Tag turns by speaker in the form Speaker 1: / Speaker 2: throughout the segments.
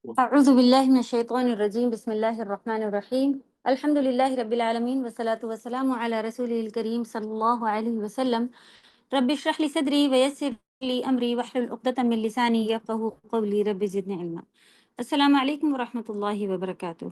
Speaker 1: أعوذ بالله من الشيطان الرجيم بسم الله الرحمن الرحيم الحمد لله رب العالمين والصلاة والسلام على رسوله الكريم صلى الله عليه وسلم رب اشرح لي صدري ويسر لي أمري واحلل عقدة من لساني يفقهوا قولي رب زدني علما السلام عليكم ورحمة الله وبركاته.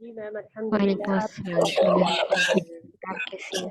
Speaker 2: جی میم الحمد
Speaker 3: وعلیکم
Speaker 2: للہ
Speaker 3: السلام ورحمۃ اللہ۔ آپ کیسی ہیں؟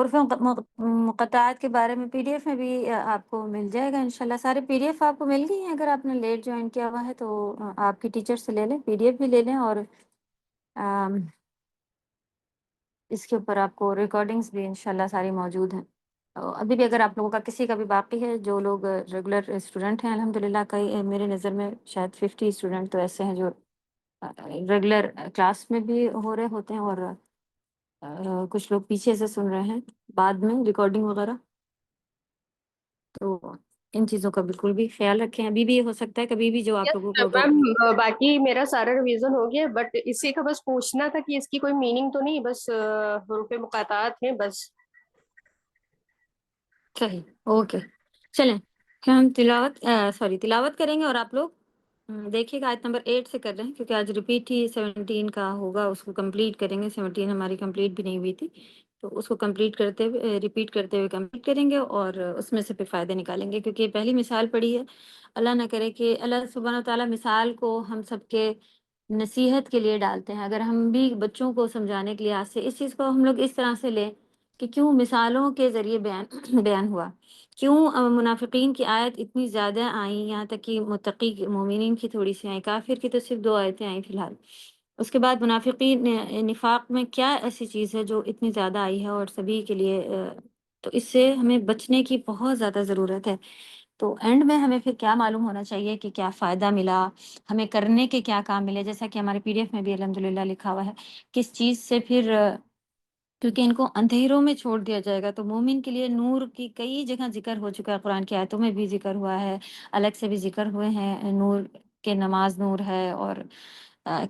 Speaker 1: حروف مقطعات کے بارے میں پی ڈی ایف میں بھی آپ کو مل جائے گا انشاءاللہ. سارے پی ڈی ایف آپ کو مل گئی ہیں. اگر آپ نے لیٹ جوائن کیا ہوا ہے تو آپ کی ٹیچر سے لے لیں, پی ڈی ایف بھی لے لیں, اور اس کے اوپر آپ کو ریکارڈنگز بھی انشاءاللہ ساری موجود ہیں. ابھی بھی اگر آپ لوگوں کا کسی کا بھی باقی ہے, جو لوگ ریگولر اسٹوڈنٹ ہیں, الحمدللہ کئی میرے نظر میں شاید 50 اسٹوڈنٹ تو ایسے ہیں جو ریگولر کلاس میں بھی ہو رہے ہوتے ہیں, اور کچھ لوگ پیچھے سے سن رہے ہیں بعد میں ریکارڈنگ وغیرہ. تو ان چیزوں کا بالکل بھی خیال رکھیں. ابھی بھی ہو سکتا ہے کبھی بھی جو آپ لوگوں کو
Speaker 2: میم باقی میرا سارا ریویژن ہو گیا, بٹ اسی کا بس پوچھنا تھا کہ اس کی کوئی میننگ تو نہیں, بس حروف مقاطعات ہیں بس.
Speaker 1: صحیح, اوکے. چلیں کہ ہم تلاوت کریں گے, اور آپ لوگ دیکھیے گا آیت نمبر 8 سے کر رہے ہیں, کیونکہ آج ریپیٹ ہی 17 کا ہوگا, اس کو کمپلیٹ کریں گے. 17 ہماری کمپلیٹ بھی نہیں ہوئی تھی, تو اس کو کمپلیٹ کرتے ہوئے ریپیٹ کرتے ہوئے کمپلیٹ کریں گے, اور اس میں سے پھر فائدے نکالیں گے. کیونکہ پہلی مثال پڑھی ہے, اللہ نہ کرے کہ اللہ سبحانہ و تعالیٰ مثال کو ہم سب کے نصیحت کے لیے ڈالتے ہیں. اگر ہم بھی بچوں کو سمجھانے کے لیے آج سے اس چیز کو ہم لوگ اس طرح سے لیں کہ کیوں مثالوں کے ذریعے بیان ہوا, کیوں منافقین کی آیت اتنی زیادہ آئیں, یہاں تک کہ متقی مومنین کی تھوڑی سی آئیں, کافر کی تو صرف 2 آیتیں آئیں فی الحال. اس کے بعد منافقین نفاق میں کیا ایسی چیز ہے جو اتنی زیادہ آئی ہے اور سبھی کے لیے, تو اس سے ہمیں بچنے کی بہت زیادہ ضرورت ہے. تو اینڈ میں ہمیں پھر کیا معلوم ہونا چاہیے کہ کیا فائدہ ملا, ہمیں کرنے کے کیا کام ملے, جیسا کہ ہمارے پی ڈی ایف میں بھی الحمدللہ لکھا ہوا ہے کس چیز سے پھر, کیونکہ ان کو اندھیروں میں چھوڑ دیا جائے گا. تو مومن کے لیے نور کی کئی جگہ ذکر ہو چکا ہے, قرآن کی آیتوں میں بھی ذکر ہوا ہے, الگ سے بھی ذکر ہوئے ہیں. نور کے نماز نور ہے, اور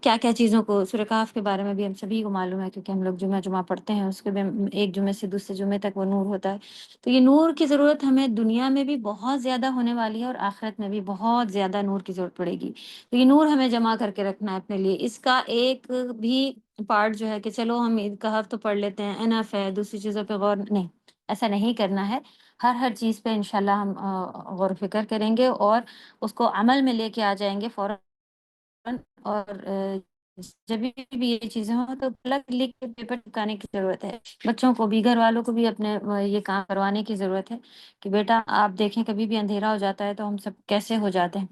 Speaker 1: کیا کیا چیزوں کو, سورہ کہف کے بارے میں بھی ہم سبھی کو معلوم ہے, کیونکہ ہم لوگ جمعہ پڑھتے ہیں, اس کے بھی ایک جمعے سے دوسرے جمعے تک وہ نور ہوتا ہے. تو یہ نور کی ضرورت ہمیں دنیا میں بھی بہت زیادہ ہونے والی ہے, اور آخرت میں بھی بہت زیادہ نور کی ضرورت پڑے گی. تو یہ نور ہمیں جمع کر کے رکھنا ہے اپنے لیے. اس کا ایک بھی پارٹ جو ہے کہ چلو ہم عید کہف تو پڑھ لیتے ہیں, انف ہے, دوسری چیزوں پہ غور نہیں, ایسا نہیں کرنا ہے. ہر چیز پہ انشاءاللہ ہم غور و فکر کریں گے, اور اس کو عمل میں لے کے آ جائیں گے فوراً. اور جب بھی یہ چیزیں ہوں تو الگ لکھ کے پیپر چپکانے کی ضرورت ہے. بچوں کو بھی, گھر والوں کو بھی اپنے یہ کام کروانے کی ضرورت ہے کہ بیٹا آپ دیکھیں کبھی بھی اندھیرا ہو جاتا ہے تو ہم سب کیسے ہو جاتے ہیں.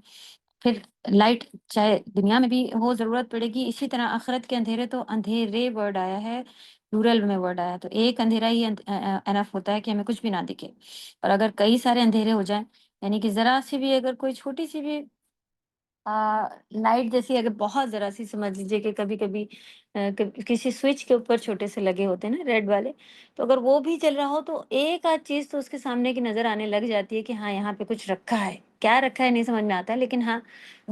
Speaker 1: پھر لائٹ چاہے دنیا میں بھی ہو ضرورت پڑے گی, اسی طرح آخرت کے اندھیرے, تو اندھیرے ورڈ آیا ہے, پلورل میں ورڈ آیا, تو ایک اندھیرا ہی انف ہوتا ہے کہ ہمیں کچھ بھی نہ دکھے. اور اگر کئی سارے اندھیرے ہو جائیں, یعنی کہ ذرا سی بھی, اگر کوئی چھوٹی سی بھی لائٹ جیسی, اگر بہت ذرا سی, سمجھ لیجیے کہ کبھی کبھی کسی سوئچ کے اوپر چھوٹے سے لگے ہوتے ہیں نا ریڈ والے, تو اگر وہ بھی چل رہا ہو تو ایک آدھ چیز تو اس کے سامنے کی نظر آنے لگ جاتی ہے کہ ہاں یہاں پہ کچھ رکھا ہے. کیا رکھا ہے نہیں سمجھ میں آتا ہے, لیکن ہاں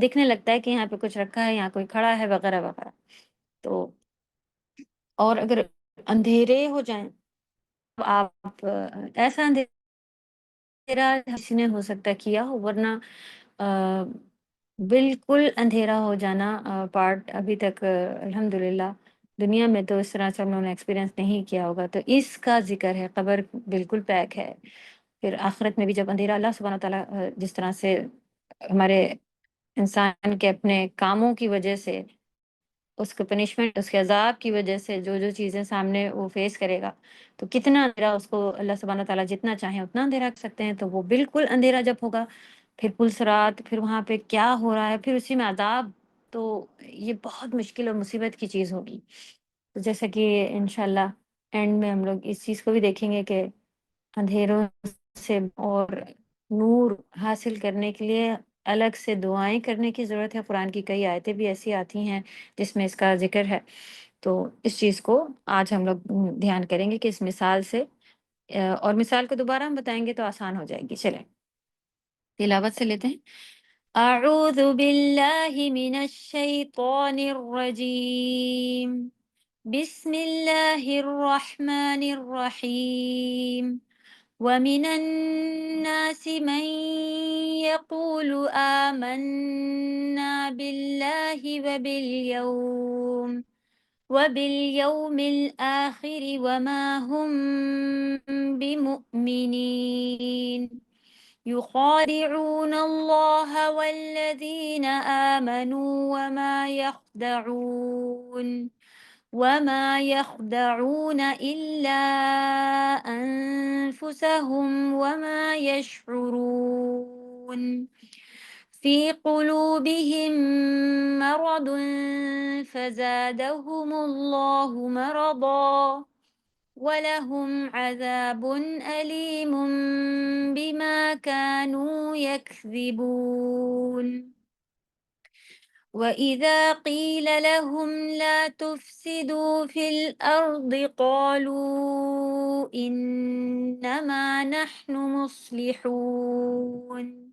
Speaker 1: دکھنے لگتا ہے کہ یہاں پہ کچھ رکھا ہے, یہاں کوئی کھڑا ہے وغیرہ وغیرہ. تو اور اگر اندھیرے ہو جائیں تو آپ ایسا اندھیرا کسی نے ہو سکتا ہے کیا ہو, ورنہ بالکل اندھیرا ہو جانا پارٹ ابھی تک الحمدللہ دنیا میں تو اس طرح سے ہم لوگوں نے ایکسپیرینس نہیں کیا ہوگا. تو اس کا ذکر ہے, قبر بالکل پیک ہے. پھر آخرت میں بھی جب اندھیرا, اللہ سبحانہ تعالیٰ جس طرح سے ہمارے انسان کے اپنے کاموں کی وجہ سے, اس کے پنشمنٹ, اس کے عذاب کی وجہ سے جو جو چیزیں سامنے وہ فیس کرے گا, تو کتنا اندھیرا اس کو اللہ سبحانہ تعالیٰ جتنا چاہیں اتنا اندھیرا کر سکتے ہیں. تو وہ بالکل اندھیرا جب ہوگا, پھر پلسرات, پھر وہاں پہ کیا ہو رہا ہے, پھر اسی میں عذاب, تو یہ بہت مشکل اور مصیبت کی چیز ہوگی. تو جیسا کہ انشاءاللہ اینڈ میں ہم لوگ اس چیز کو بھی دیکھیں گے کہ اندھیروں سے اور نور حاصل کرنے کے لیے الگ سے دعائیں کرنے کی ضرورت ہے. قرآن کی کئی آیتیں بھی ایسی آتی ہیں جس میں اس کا ذکر ہے. تو اس چیز کو آج ہم لوگ دھیان کریں گے کہ اس مثال سے, اور مثال کو دوبارہ ہم بتائیں گے تو آسان ہو جائے گی. چلیں تلاوت سے لیتے ہیں. اعوذ باللہ من الشیطان الرجیم, بسم اللہ الرحمن الرحیم. ومن الناس من يقول آمنا بالله وباليوم الآخر وما هم بمؤمنين يخادعون الله والذين آمنوا وما يخدعون وما يخدعون إلا أنفسهم وما يشعرون في قلوبهم مرض فزادهم الله مرضا ولهم عذاب أليم بما كانوا يكذبون وإذا قيل لهم لا تفسدوا في الأرض قالوا إنما نحن مصلحون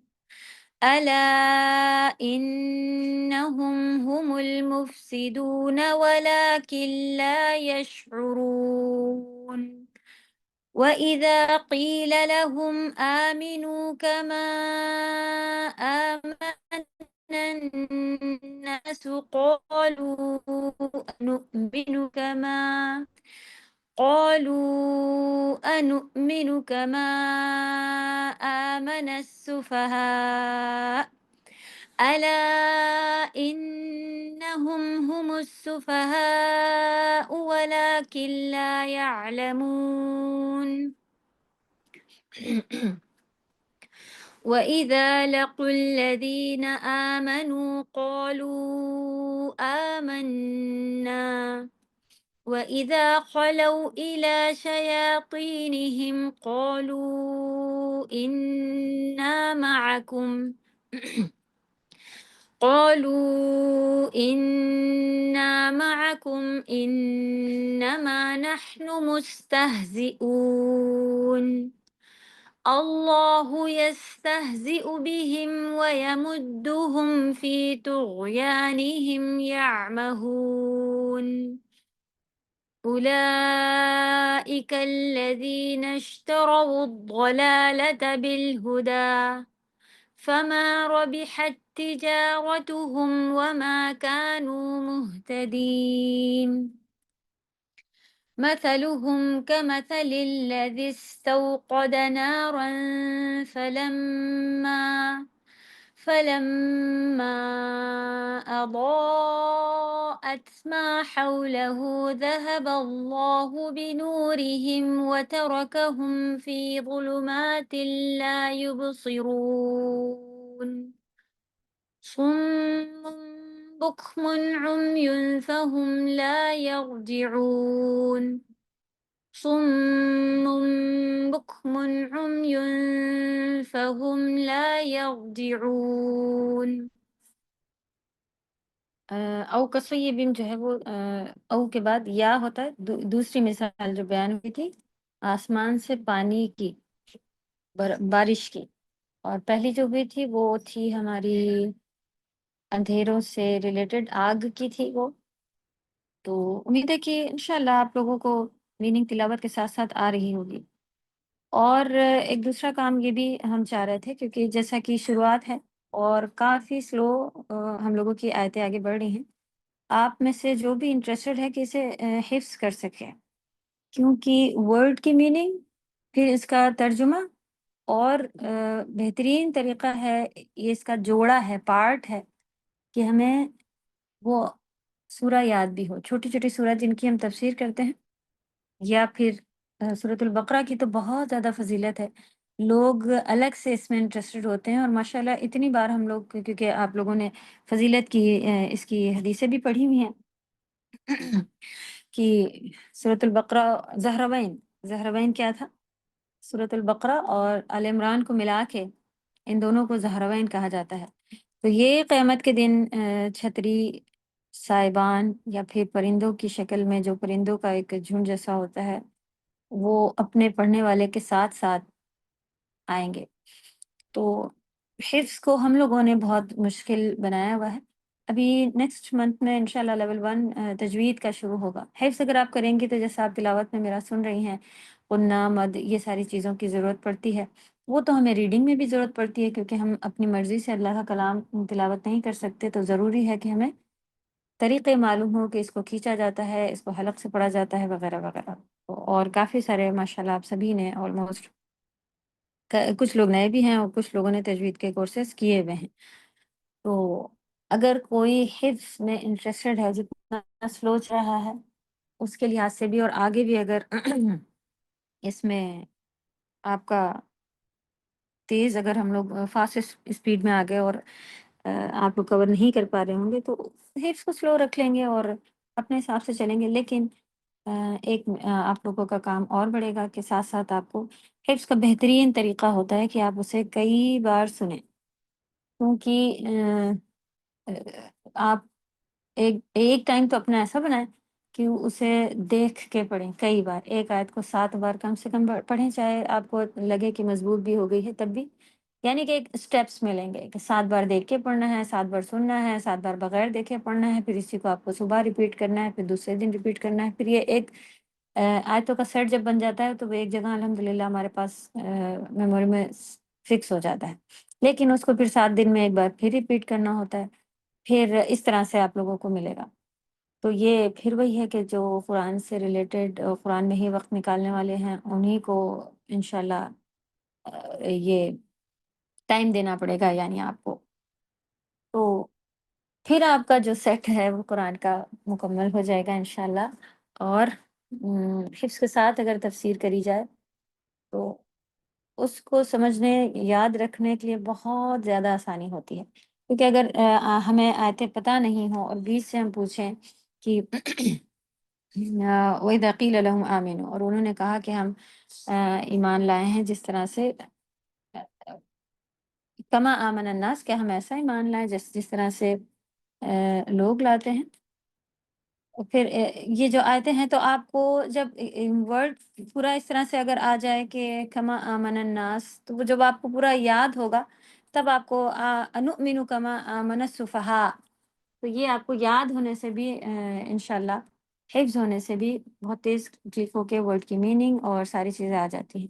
Speaker 1: ألا إنهم هم المفسدون ولكن لا يشعرون وإذا قيل لهم آمنوا كما آمن الناس أنؤمن كما آمن السفهاء ألا إنهم هم السفهاء ولكن لا يعلمون وإذا لقوا الذين آمنوا قالوا آمنا وإذا خلوا إلى شياطينهم قالوا إنا معكم إنما نحن مستهزئون الله يستهزئ بهم ويمدهم في طغيانهم يعمهون أولئك الذين اشتروا الضلالة بالهدى فما ربحت تجارتهم وما كانوا مهتدين مثلهم كمثل الذي استوقد نارا فلما أضاءت ما حوله ذهب الله بنورهم وتركهم في ظلمات لا يبصرون صم بكم عمي فهم لا يرجعون صم بكم عمي فهم لا يرجعون او کصیب جو ہے وہ او کے بعد یا ہوتا ہے. دوسری مثال جو بیان ہوئی تھی آسمان سے پانی کی بارش کی، اور پہلی جو ہوئی تھی وہ تھی ہماری اندھیروں سے ریلیٹڈ آگ کی تھی وہ. تو امید ہے کہ انشاءاللہ آپ لوگوں کو میننگ تلاوت کے ساتھ ساتھ آ رہی ہوگی. اور ایک دوسرا کام یہ بھی ہم چاہ رہے تھے، کیونکہ جیسا کہ شروعات ہے اور کافی سلو ہم لوگوں کی آیتیں آگے بڑھ رہی ہیں، آپ میں سے جو بھی انٹرسٹڈ ہے کہ اسے حفظ کر سکے، کیونکہ ورڈ کی میننگ، پھر اس کا ترجمہ، اور بہترین طریقہ ہے یہ اس کا جوڑا ہے، پارٹ ہے کہ ہمیں وہ سورہ یاد بھی ہو. چھوٹی چھوٹی سورہ جن کی ہم تفسیر کرتے ہیں، یا پھر سورۃ البقرہ کی تو بہت زیادہ فضیلت ہے، لوگ الگ سے اس میں انٹرسٹڈ ہوتے ہیں. اور ماشاءاللہ اتنی بار ہم لوگ، کیونکہ آپ لوگوں نے فضیلت کی اس کی حدیثیں بھی پڑھی ہوئی ہیں کہ سورۃ البقرہ زہروین کیا تھا؟ سورۃ البقرہ اور آل عمران کو ملا کے ان دونوں کو زہروین کہا جاتا ہے. تو یہ قیامت کے دن چھتری، سائبان، یا پھر پرندوں کی شکل میں جو پرندوں کا ایک جھنڈ جیسا ہوتا ہے، وہ اپنے پڑھنے والے کے ساتھ ساتھ آئیں گے. تو حفظ کو ہم لوگوں نے بہت مشکل بنایا ہوا ہے. ابھی نیکسٹ منتھ میں انشاءاللہ لیول 1 تجوید کا شروع ہوگا. حفظ اگر آپ کریں گی تو جیسا آپ تلاوت میں میرا سن رہی ہیں، قنہ، مد، یہ ساری چیزوں کی ضرورت پڑتی ہے. وہ تو ہمیں ریڈنگ میں بھی ضرورت پڑتی ہے، کیونکہ ہم اپنی مرضی سے اللہ کا کلام تلاوت نہیں کر سکتے. تو ضروری ہے کہ ہمیں طریقے معلوم ہو کہ اس کو کھینچا جاتا ہے، اس کو حلق سے پڑھا جاتا ہے، وغیرہ وغیرہ. اور کافی سارے ماشاءاللہ آپ سبھی نے آلموسٹ، کچھ لوگ نئے بھی ہیں اور کچھ لوگوں نے تجوید کے کورسز کیے ہوئے ہیں. تو اگر کوئی حفظ میں انٹرسٹڈ ہے، جتنا سلو چل رہا ہے اس کے لحاظ سے بھی، اور آگے بھی اگر اس میں آپ کا تیز، اگر ہم لوگ فاسٹ اسپیڈ میں آ گئے اور آپ لوگ کور نہیں کر پا رہے ہوں گے تو حفظ کو سلو رکھ لیں گے اور اپنے حساب سے چلیں گے. لیکن ایک آپ لوگوں کا کام اور بڑھے گا کہ ساتھ ساتھ آپ کو حفظ کا بہترین طریقہ ہوتا ہے کہ آپ اسے کئی بار سنیں. کیونکہ آپ ایک ایک ٹائم تو اپنا ایسا بنائیں کہ اسے دیکھ کے پڑھیں کئی بار. ایک آیت کو 7 بار کم سے کم پڑھیں، چاہے آپ کو لگے کہ مضبوط بھی ہو گئی ہے تب بھی. یعنی کہ ایک اسٹیپس ملیں گے کہ 7 بار دیکھ کے پڑھنا ہے، 7 بار سننا ہے، 7 بار بغیر دیکھے پڑھنا ہے، پھر اسی کو آپ کو صبح ریپیٹ کرنا ہے، پھر دوسرے دن ریپیٹ کرنا ہے. پھر یہ ایک آیتوں کا سیٹ جب بن جاتا ہے تو وہ ایک جگہ الحمدللہ ہمارے پاس میموری میں فکس ہو جاتا ہے. لیکن اس کو پھر 7 دن میں ایک بار پھر ریپیٹ کرنا ہوتا ہے. پھر اس طرح سے آپ لوگوں کو ملے گا. تو یہ پھر وہی ہے کہ جو قرآن سے ریلیٹڈ، قرآن میں ہی وقت نکالنے والے ہیں، انہی کو انشاءاللہ یہ ٹائم دینا پڑے گا. یعنی آپ کو تو پھر آپ کا جو سیٹ ہے وہ قرآن کا مکمل ہو جائے گا انشاءاللہ. اور حفظ کے ساتھ اگر تفسیر کری جائے تو اس کو سمجھنے، یاد رکھنے کے لیے بہت زیادہ آسانی ہوتی ہے. کیونکہ اگر ہمیں آیتیں پتہ نہیں ہوں اور بیچ سے ہم پوچھیں کہ وَإِذَا قِيلَ لَهُمْ آمِنُوا، اور انہوں نے کہا کہ ہم ایمان لائے ہیں جس طرح سے کما آمن الناس، کہ ہم ایسا ایمان لائیں جس طرح سے لوگ لاتے ہیں. پھر یہ جو آیتیں ہیں تو آپ کو جب ورڈ پورا اس طرح سے اگر آ جائے کہ کما آمن الناس، تو وہ جب آپ کو پورا یاد ہوگا تب آپ کو انؤمن کما آمن السفہاء، تو یہ آپ کو یاد ہونے سے بھی انشاءاللہ حفظ ہونے سے بھی بہت تیز کلک ہو کے ورڈ کی میننگ اور ساری چیزیں آ جاتی ہیں.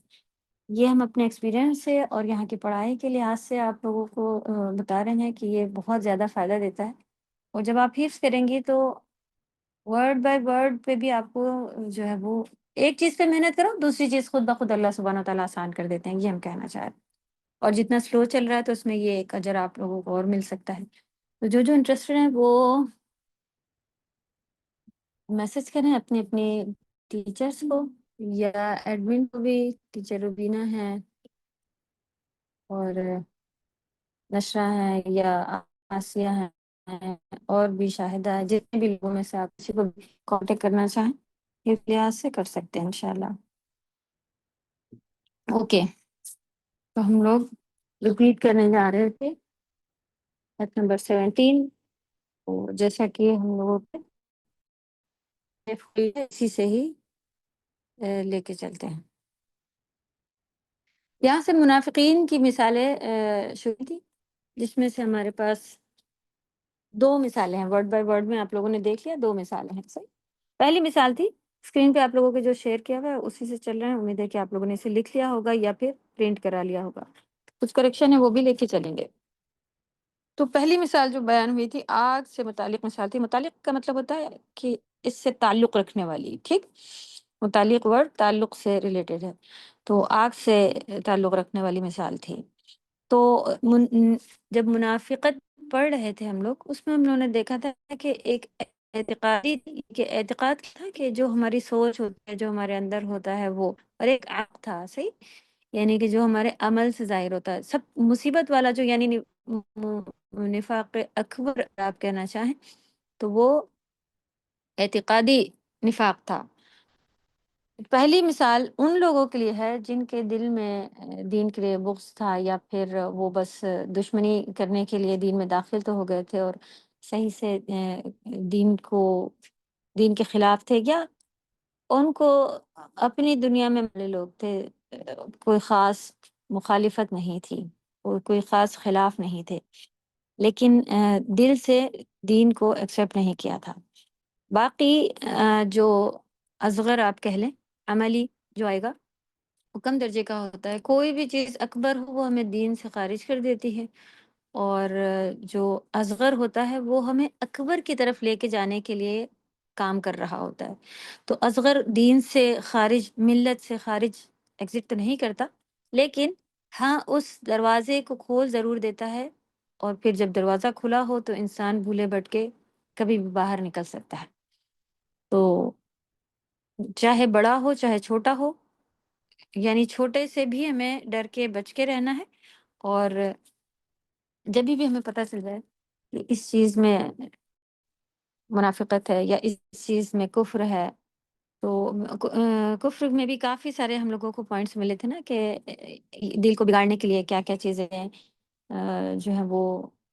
Speaker 1: یہ ہم اپنے ایکسپیرینس سے اور یہاں کی پڑھائی کے لحاظ سے آپ لوگوں کو بتا رہے ہیں کہ یہ بہت زیادہ فائدہ دیتا ہے. اور جب آپ حفظ کریں گی تو ورڈ بائی ورڈ پہ بھی آپ کو جو ہے وہ ایک چیز پہ محنت کرو، دوسری چیز خود بخود اللہ سبحانہ و تعالیٰ آسان کر دیتے ہیں، یہ ہم کہنا چاہ رہے ہیں. اور جتنا سلو چل رہا ہے تو اس میں یہ ایک اجر آپ لوگوں کو اور مل سکتا ہے. تو جو انٹرسٹڈ ہیں وہ میسج کریں اپنے اپنے ٹیچرس کو یا ایڈمن کو بھی. ٹیچر روبینہ ہے اور نشرہ ہے یا آسیہ ہے اور بھی شاہدہ ہے، جتنے بھی لوگوں میں سے آپ کسی کو کانٹیکٹ کرنا چاہیں اس لحاظ سے کر سکتے ہیں انشاءاللہ. اوکے، تو ہم لوگ ریپیٹ کرنے جا رہے تھے ایت نمبر 17. تو جیسا کہ ہم لوگوں کے اسی سے ہی لے کے چلتے ہیں. یہاں سے منافقین کی مثالیں شروع تھی، جس میں سے ہمارے پاس 2 مثالیں ہیں. ورڈ بائی ورڈ میں آپ لوگوں نے دیکھ لیا، 2 مثالیں ہیں. صحیح، پہلی مثال تھی اسکرین پہ آپ لوگوں کے جو شیئر کیا ہوا ہے اسی سے چل رہے ہیں. امید ہے کہ آپ لوگوں نے اسے لکھ لیا ہوگا یا پھر پرنٹ کرا لیا ہوگا. کچھ کریکشن ہے وہ بھی لے کے چلیں گے. تو پہلی مثال جو بیان ہوئی تھی آگ سے متعلق مثال تھی. متعلق کا مطلب ہوتا ہے کہ اس سے تعلق رکھنے والی. ٹھیک، متعلق ورڈ تعلق سے ریلیٹڈ ہے، تو آگ سے تعلق رکھنے والی مثال تھی. تو جب منافقت پڑھ رہے تھے ہم لوگ، اس میں ہم لوگوں نے دیکھا تھا کہ ایک اعتقادی کہ اعتقاد تھا کہ جو ہماری سوچ ہوتی ہے، جو ہمارے اندر ہوتا ہے وہ، اور ایک عقل تھا. صحیح، یعنی کہ جو ہمارے عمل سے ظاہر ہوتا ہے. سب مصیبت والا جو یعنی نفاق اکبر آپ کہنا چاہیں تو وہ اعتقادی نفاق تھا. پہلی مثال ان لوگوں کے لیے ہے جن کے دل میں دین کے لیے بغض تھا، یا پھر وہ بس دشمنی کرنے کے لیے دین میں داخل تو ہو گئے تھے اور صحیح سے دین کے خلاف تھے، یا ان کو اپنی دنیا میں والے لوگ تھے، کوئی خاص مخالفت نہیں تھی، کوئی خاص خلاف نہیں تھے، لیکن دل سے دین کو ایکسیپٹ نہیں کیا تھا. باقی جو اصغر آپ کہہ لیں، عملی جو آئے گا وہ کم درجے کا ہوتا ہے. کوئی بھی چیز اکبر ہو وہ ہمیں دین سے خارج کر دیتی ہے، اور جو اصغر ہوتا ہے وہ ہمیں اکبر کی طرف لے کے جانے کے لیے کام کر رہا ہوتا ہے. تو اصغر دین سے خارج، ملت سے خارج ایگزٹ تو نہیں کرتا، لیکن ہاں اس دروازے کو کھول ضرور دیتا ہے. اور پھر جب دروازہ کھلا ہو تو انسان بھولے بھٹکے کبھی بھی باہر نکل سکتا ہے. تو چاہے بڑا ہو چاہے چھوٹا ہو، یعنی چھوٹے سے بھی ہمیں ڈر کے بچ کے رہنا ہے، اور جب بھی ہمیں پتہ چل جائے کہ اس چیز میں منافقت ہے یا اس چیز میں کفر ہے، تو کفر میں بھی کافی سارے ہم لوگوں کو پوائنٹس ملے تھے نا کہ دل کو بگاڑنے کے لیے کیا کیا چیزیں جو ہیں وہ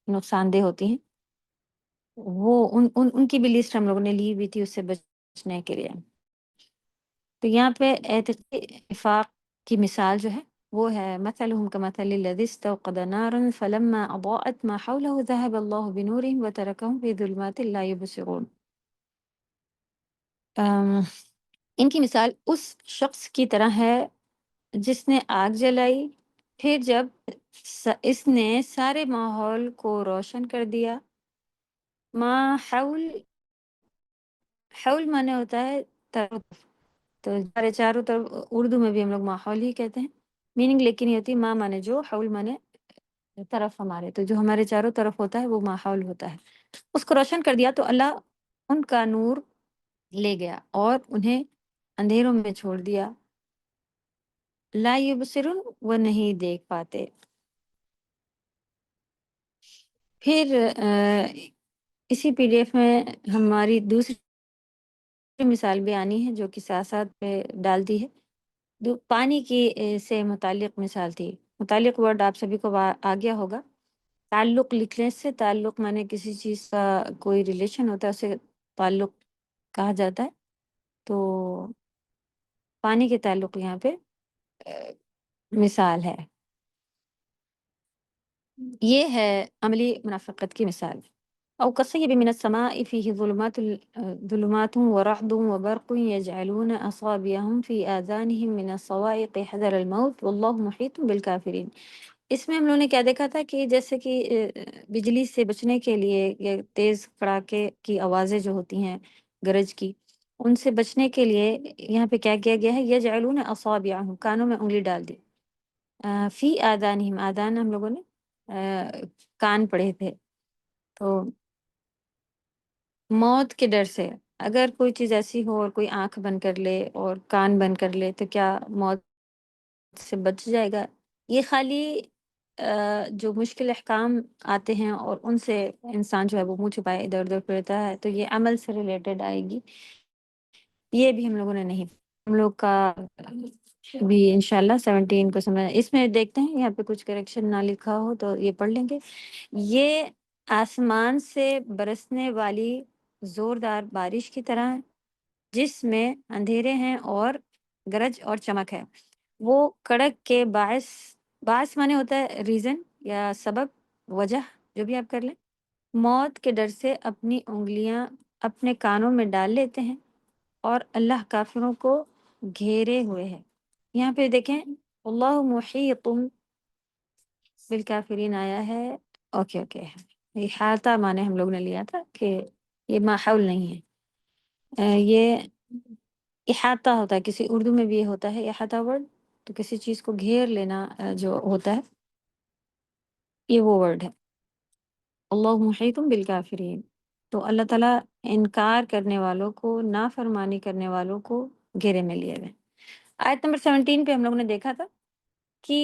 Speaker 1: نقصان دہ ہوتی ہیں، وہ ان کی بھی لسٹ ہم لوگوں نے لی ہوئی تھی اس سے بچنے کے لیے۔ تو یہاں پہ اتفاق کی مثال جو ہے وہ ہے مثلهم كمثل الذي استوقد نارا فلما أضاءت ما حوله ذهب الله بنورهم وتركهم في ظلمات لا يبصرون۔ ان کی مثال اس شخص کی طرح ہے جس نے آگ جلائی، پھر جب اس نے سارے ماحول کو روشن کر دیا۔ ما حول مانے ہوتا ہے طرف، تو ہمارے چاروں طرف، اردو میں بھی ہم لوگ ماحول ہی کہتے ہیں، میننگ لیکن یہ ہوتی ہے ماں مانے جو، حول مانے طرف ہمارے، تو جو ہمارے چاروں طرف ہوتا ہے وہ ماحول ہوتا ہے۔ اس کو روشن کر دیا تو اللہ ان کا نور لے گیا اور انہیں اندھیروں میں چھوڑ دیا۔ لا یبصرون، وہ نہیں دیکھ پاتے۔ پھر اسی پی ڈی ایف میں ہماری دوسری مثال بھی آنی ہے جو کہ ساتھ ساتھ پہ ڈالتی ہے۔ پانی کی سے متعلق مثال تھی۔ متعلق ورڈ آپ سبھی کو آ گیا ہوگا۔ تعلق لکھنے سے، تعلق مانے کسی چیز کا کوئی ریلیشن ہوتا ہے اسے تعلق کہا جاتا ہے، تو پانی کے تعلق یہاں پہ مثال ہے۔ یہ ہے عملی منافقت کی مثال۔ او كصيب من السماء فيه ظلمات ورعد وبرق يجعلون أصابعهم في آذانهم من الصواعق حذر الموت والله محيط بالكافرين۔ اس میں ہم لوگوں نے کیا دیکھا تھا کہ جیسے کہ بجلی سے بچنے کے لیے یا تیز کڑاکے کی آوازیں جو ہوتی ہیں گرج کی، ان سے بچنے کے لیے یہاں پہ کیا کیا گیا ہے، یجعلون اصابعهم، کانوں میں انگلی ڈال دی، فی آذانہم، آذان ہم لوگوں نے کان پڑھے تھے، تو موت کے ڈر سے اگر کوئی چیز ایسی ہو اور کوئی آنکھ بند کر لے اور کان بند کر لے تو کیا موت سے بچ جائے گا؟ یہ خالی جو مشکل احکام آتے ہیں اور ان سے انسان جو ہے وہ منہ چھپائے ادھر ادھر پھرتا ہے، تو یہ عمل سے ریلیٹڈ آئے گی، یہ بھی ہم لوگوں نے نہیں، ہم لوگ کا بھی انشاءاللہ 17 کو سمجھ۔ اس میں دیکھتے ہیں یہاں پہ کچھ کریکشن نہ لکھا ہو تو یہ پڑھ لیں گے۔ یہ آسمان سے برسنے والی زوردار بارش کی طرح ہے جس میں اندھیرے ہیں اور گرج اور چمک ہے، وہ کڑک کے باعث مانے ہوتا ہے ریزن یا سبب، وجہ، جو بھی آپ کر لیں، موت کے ڈر سے اپنی انگلیاں اپنے کانوں میں ڈال لیتے ہیں اور اللہ کافروں کو گھیرے ہوئے ہے۔ یہاں پہ دیکھیں اللہ محیط بالکافرین آیا ہے، اوکے، احاطہ مانے ہم لوگ نے لیا تھا کہ یہ ماحول نہیں ہے، یہ احاطہ ہوتا ہے، کسی اردو میں بھی یہ ہوتا ہے احاطہ ورڈ، تو کسی چیز کو گھیر لینا جو ہوتا ہے یہ وہ ورڈ ہے، اللہ محیط بالکافرین۔ تو اللہ تعالیٰ انکار کرنے والوں کو، نافرمانی کرنے والوں کو گھیرے میں لیے ہوئے۔ آیت نمبر 17 پہ ہم لوگوں نے دیکھا تھا کہ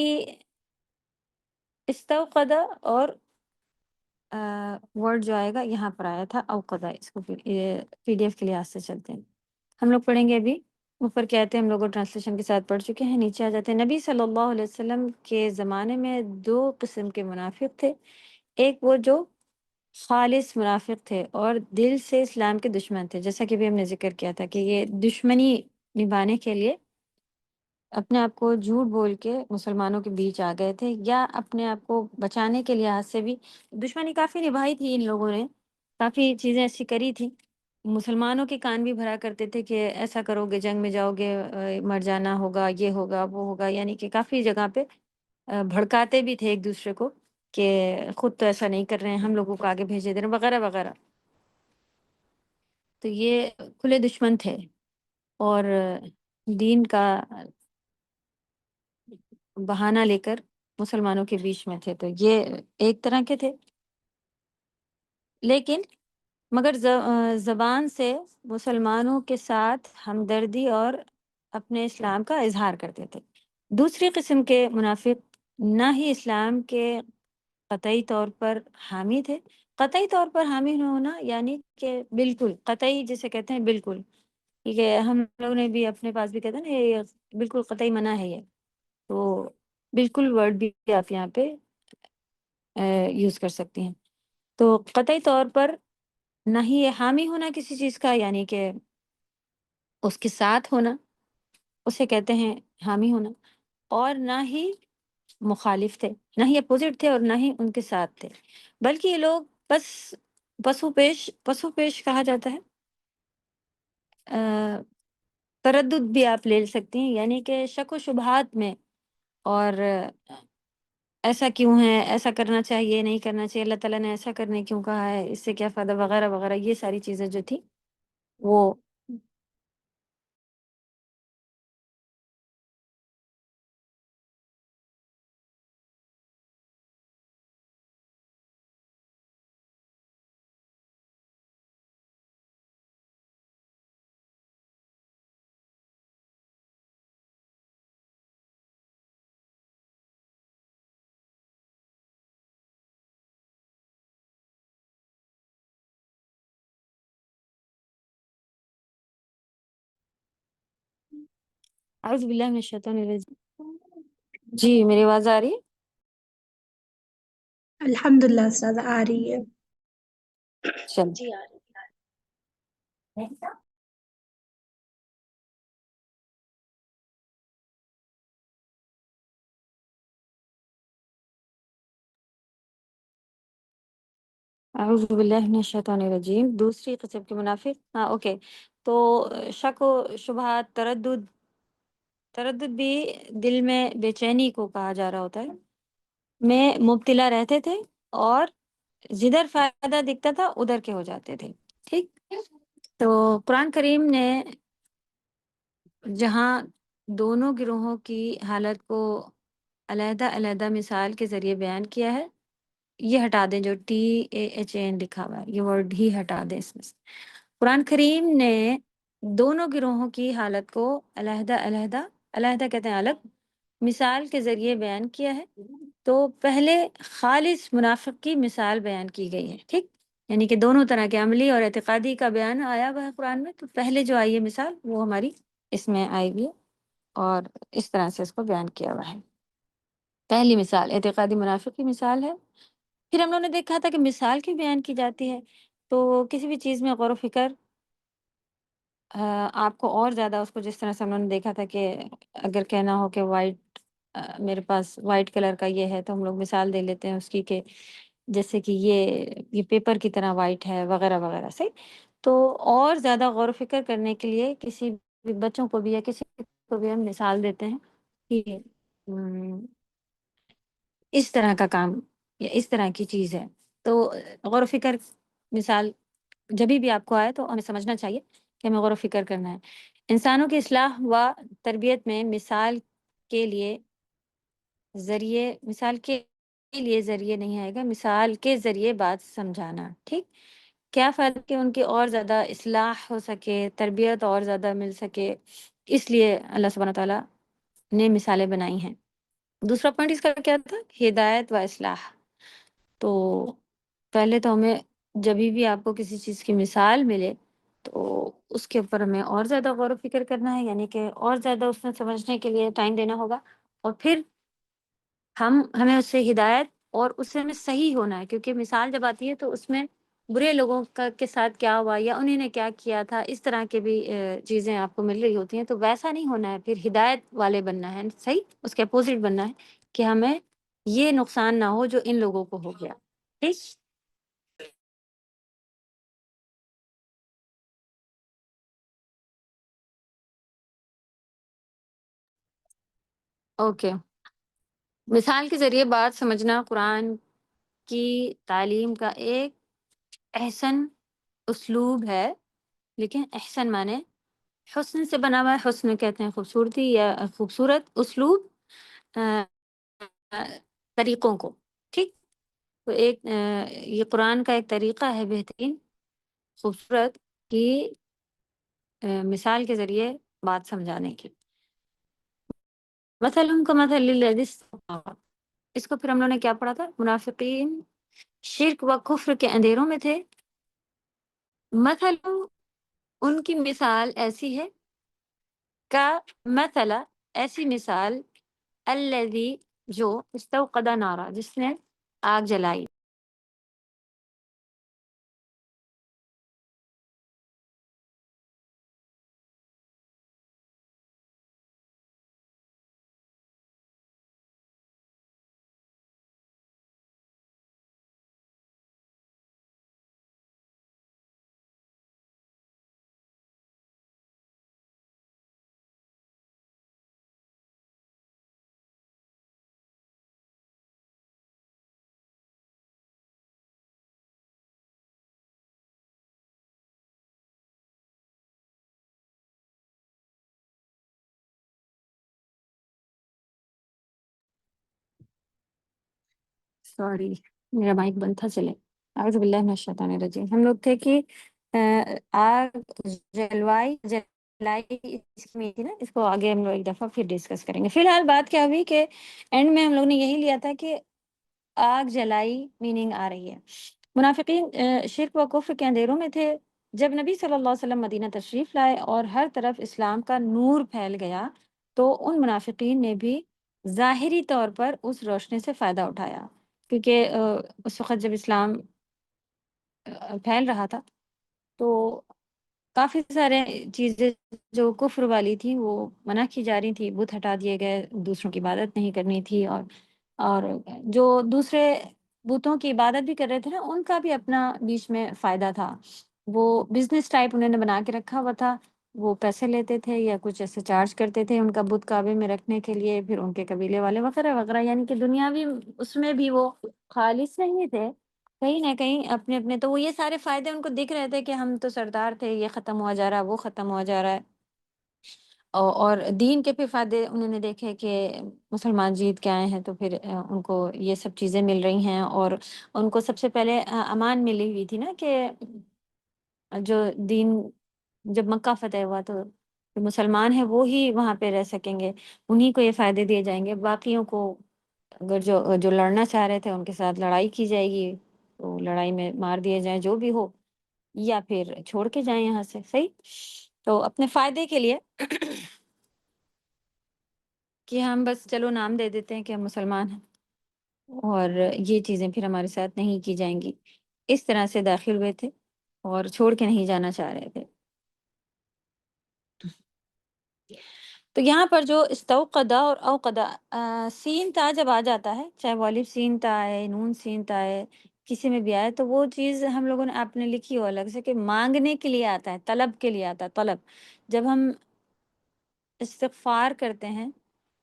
Speaker 1: استوقد اور ورڈ جو آئے گا یہاں پر آیا تھا اوقدہ، اس کو پی ڈی ایف کے لحاظ سے چلتے ہیں، ہم لوگ پڑھیں گے ابھی۔ اوپر کیا آتے ہیں ہم لوگ ٹرانسلیشن کے ساتھ پڑھ چکے ہیں، نیچے آ جاتے ہیں۔ نبی صلی اللہ علیہ وسلم کے زمانے میں 2 قسم کے منافق تھے، ایک وہ جو خالص منافق تھے اور دل سے اسلام کے دشمن تھے، جیسا کہ بھی ہم نے ذکر کیا تھا کہ یہ دشمنی نبھانے کے لیے اپنے آپ کو جھوٹ بول کے مسلمانوں کے بیچ آ گئے تھے، یا اپنے آپ کو بچانے کے لحاظ سے بھی دشمنی کافی نبھائی تھی، ان لوگوں نے کافی چیزیں ایسی کری تھی، مسلمانوں کے کان بھی بھرا کرتے تھے کہ ایسا کرو گے جنگ میں جاؤ گے مر جانا ہوگا، یہ ہوگا وہ ہوگا، یعنی کہ کافی جگہ پہ بھڑکاتے بھی تھے ایک دوسرے کو کہ خود تو ایسا نہیں کر رہے ہیں، ہم لوگوں کو آگے بھیجے دے رہے ہیں وغیرہ وغیرہ۔ تو یہ کھلے دشمن تھے اور دین کا بہانہ لے کر مسلمانوں کے بیچ میں تھے، تو یہ ایک طرح کے تھے۔ لیکن مگر زبان سے مسلمانوں کے ساتھ ہمدردی اور اپنے اسلام کا اظہار کرتے تھے۔ دوسری قسم کے منافق نہ ہی اسلام کے قطعی طور پر حامی تھے۔ قطعی طور پر حامی ہونا یعنی کہ بالکل قطعی جسے کہتے ہیں، بالکل، ٹھیک ہے، ہم لوگوں نے بھی اپنے پاس بھی کہتے ہیں نا یہ بالکل قطعی منع ہے، یہ تو بالکل ورڈ بھی آپ یہاں پہ یوز کر سکتی ہیں۔ تو قطعی طور پر نہ ہی یہ حامی ہونا کسی چیز کا یعنی کہ اس کے ساتھ ہونا، اسے کہتے ہیں حامی ہونا، اور نہ ہی مخالف تھے، نہ ہی اپوزٹ تھے اور نہ ہی ان کے ساتھ تھے، بلکہ یہ لوگ بس پسو پیش کہا جاتا ہے۔ تردد بھی آپ لے سکتی ہیں، یعنی کہ شک و شبہات میں، اور ایسا کیوں ہے، ایسا کرنا چاہیے، نہیں کرنا چاہیے، اللہ تعالیٰ نے ایسا کرنے کیوں کہا ہے، اس سے کیا فائدہ، وغیرہ وغیرہ، یہ ساری چیزیں جو تھی وہ اعوذ باللہ من الشیطان الرجیم۔ جی میری آواز آ رہی ہے؟
Speaker 4: الحمدللہ استاذہ آ رہی ہے۔
Speaker 1: چل
Speaker 4: جی آ رہی
Speaker 1: اعوذ باللہ من الشیطان الرجیم۔ دوسری قسم کے منافق، ہاں اوکے، تو شک و شبہات، تردد بھی دل میں بے چینی کو کہا جا رہا ہوتا ہے، میں مبتلا رہتے تھے، اور جدھر فائدہ دکھتا تھا ادھر کے ہو جاتے تھے، ٹھیک۔ تو قرآن کریم نے جہاں دونوں گروہوں کی حالت کو علیحدہ علیحدہ مثال کے ذریعے بیان کیا ہے، یہ ہٹا دیں جو THAN لکھا ہوا ہے، یہ ورڈ ہی ہٹا دیں اس میں سے۔ قرآن کریم نے دونوں گروہوں کی حالت کو علیحدہ علیحدہ، علیحدہ کہتے ہیں الگ، مثال کے ذریعے بیان کیا ہے۔ تو پہلے خالص منافق کی مثال بیان کی گئی ہے، ٹھیک، یعنی کہ دونوں طرح کے عملی اور اعتقادی کا بیان آیا ہوا ہے قرآن میں، تو پہلے جو آئی ہے مثال وہ ہماری اس میں آئی ہوئی ہے، اور اس طرح سے اس کو بیان کیا ہوا ہے۔ پہلی مثال اعتقادی منافق کی مثال ہے۔ پھر ہم لوگوں نے دیکھا تھا کہ مثال کی بیان کی جاتی ہے، تو کسی بھی چیز میں غور و فکر آپ کو اور زیادہ اس کو، جس طرح سے ہم لوگوں نے دیکھا تھا کہ اگر کہنا ہو کہ وائٹ، میرے پاس وائٹ کلر کا یہ ہے، تو ہم لوگ مثال دے لیتے ہیں اس کی کہ جیسے کہ یہ پیپر کی طرح وائٹ ہے، وغیرہ وغیرہ، صحیح۔ تو اور زیادہ غور و فکر کرنے کے لیے کسی بھی بچوں کو بھی یا کسی کو بھی ہم مثال دیتے ہیں کہ اس طرح کا کام یا اس طرح کی چیز ہے، تو غور و فکر مثال جبھی بھی آپ کو آئے تو ہمیں سمجھنا چاہیے کہ ہمیں غور و فکر کرنا ہے۔ انسانوں کی اصلاح و تربیت میں مثال کے لیے ذریعے نہیں آئے گا، مثال کے ذریعے بات سمجھانا، ٹھیک۔ کیا فائدہ کہ ان کی اور زیادہ اصلاح ہو سکے، تربیت اور زیادہ مل سکے، اس لیے اللہ سبحانہ تعالیٰ نے مثالیں بنائی ہیں۔ دوسرا پوائنٹ اس کا کیا تھا؟ ہدایت و اصلاح۔ تو پہلے تو ہمیں جبھی بھی آپ کو کسی چیز کی مثال ملے تو اس کے اوپر ہمیں اور زیادہ غور و فکر کرنا ہے، یعنی کہ اور زیادہ اس میں سمجھنے کے لیے ٹائم دینا ہوگا، اور پھر ہمیں اس سے ہدایت اور اس سے ہمیں صحیح ہونا ہے، کیونکہ مثال جب آتی ہے تو اس میں برے لوگوں کے ساتھ کیا ہوا یا انہیں نے کیا کیا تھا، اس طرح کے بھی چیزیں آپ کو مل رہی ہوتی ہیں، تو ویسا نہیں ہونا ہے، پھر ہدایت والے بننا ہے، صحیح، اس کے اپوزٹ بننا ہے کہ ہمیں یہ نقصان نہ ہو جو ان لوگوں کو ہو گیا، ٹھیک۔ اوکے، مثال کے ذریعے بات سمجھنا قرآن کی تعلیم کا ایک احسن اسلوب ہے، لیکن احسن معنی حسن سے بنا ہوا ہے، حسن کہتے ہیں خوبصورتی یا خوبصورت اسلوب، طریقوں کو، ٹھیک۔ تو ایک یہ قرآن کا ایک طریقہ ہے بہترین خوبصورت کی مثال کے ذریعے بات سمجھانے کی. مثلاً کمثل الذی استوقد، اس کو پھر ہم لوگوں نے کیا پڑھا تھا؟ منافقین شرک و کفر کے اندھیروں میں تھے. مثل، ان کی مثال ایسی ہے، کا مثل، ایسی مثال، الذی، جو استوقد نارا، جس نے آگ جلائی. سوری، میرا مائک بند تھا. چلے، اعوذ باللہ من الشیطان الرجیم. ہم لوگ تھے کہ آگ جلائی اس میں تھی نا. اس کو آگے ہم لوگ ایک دفعہ پھر ڈسکس کریں گے. فی الحال بات کیا ہوئی کہ اینڈ میں ہم لوگ نے یہی لیا تھا کہ آگ جلائی میننگ آ رہی ہے. منافقین شرک و کفر کے اندھیروں میں تھے جب نبی صلی اللہ علیہ وسلم مدینہ تشریف لائے اور ہر طرف اسلام کا نور پھیل گیا، تو ان منافقین نے بھی ظاہری طور پر اس روشنی سے فائدہ اٹھایا، کیونکہ اس وقت جب اسلام پھیل رہا تھا تو کافی سارے چیزیں جو کفر والی تھیں وہ منع کی جا رہی تھی، بت ہٹا دیے گئے، دوسروں کی عبادت نہیں کرنی تھی، اور جو دوسرے بتوں کی عبادت بھی کر رہے تھے نا، ان کا بھی اپنا بیچ میں فائدہ تھا. وہ بزنس ٹائپ انہوں نے بنا کے رکھا ہوا تھا. وہ پیسے لیتے تھے یا کچھ ایسے چارج کرتے تھے ان کا بت کعبے میں رکھنے کے لیے، پھر ان کے قبیلے والے وغیرہ وغیرہ. یعنی کہ دنیاوی اس میں بھی وہ خالص نہیں تھے، کہیں نہ کہیں اپنے اپنے. تو وہ یہ سارے فائدے ان کو دکھ رہے تھے کہ ہم تو سردار تھے، یہ ختم ہوا جا رہا ہے، وہ ختم ہوا جا رہا ہے. اور دین کے پھر فائدے انہوں نے دیکھے کہ مسلمان جیت کے آئے ہیں، تو پھر ان کو یہ سب چیزیں مل رہی ہیں. اور ان کو سب سے پہلے امان ملی ہوئی تھی نا، کہ جو دین جب مکہ فتح ہوا تو جو مسلمان ہیں وہ ہی وہاں پہ رہ سکیں گے، انہی کو یہ فائدے دیے جائیں گے. باقیوں کو اگر جو لڑنا چاہ رہے تھے ان کے ساتھ لڑائی کی جائے گی، تو لڑائی میں مار دیے جائیں جو بھی ہو، یا پھر چھوڑ کے جائیں یہاں سے. صحیح. تو اپنے فائدے کے لیے کہ ہم بس چلو نام دے دیتے ہیں کہ ہم مسلمان ہیں، اور یہ چیزیں پھر ہمارے ساتھ نہیں کی جائیں گی، اس طرح سے داخل ہوئے تھے اور چھوڑ کے نہیں جانا چاہ رہے تھے. تو یہاں پر جو استوقدا اور اوقدا، سین تا جب آ جاتا ہے، چاہے وہ الف سین تا ہے، نون سین تا ہے، کسی میں بھی آئے، تو وہ چیز ہم لوگوں نے آپ نے لکھی ہو الگ سے کہ مانگنے کے لیے آتا ہے، طلب کے لیے آتا ہے. طلب، جب ہم استغفار کرتے ہیں،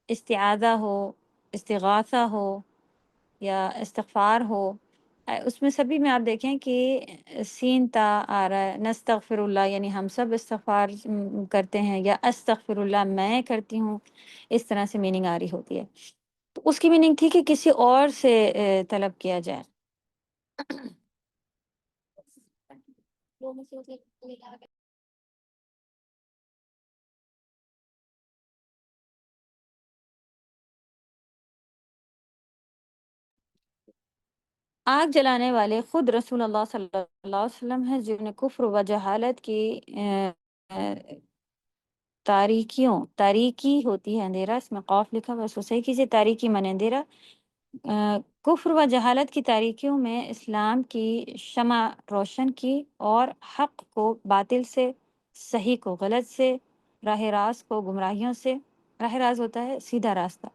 Speaker 1: استعاذہ ہو، استغاثہ ہو یا استغفار ہو، اس میں سبھی میں آپ دیکھیں کہ سین تا آ رہا ہے. نستغفر اللہ یعنی ہم سب استغفار کرتے ہیں، یا استغفر اللہ میں کرتی ہوں، اس طرح سے میننگ آ رہی ہوتی ہے. تو اس کی میننگ تھی کہ کسی اور سے طلب کیا جائے. آگ جلانے والے خود رسول اللہ صلی اللہ علیہ وسلم ہیں، جنہوں نے کفر و جہالت کی تاریکی ہوتی ہے اندھیرا، اس میں قاف لکھا ہوا ہے، اس کو صحیح کیجیے. تاریکی من اندھیرا. کفر و جہالت کی تاریکیوں میں اسلام کی شمع روشن کی، اور حق کو باطل سے، صحیح کو غلط سے، راہ راست کو گمراہیوں سے، راہ راست ہوتا ہے سیدھا راستہ،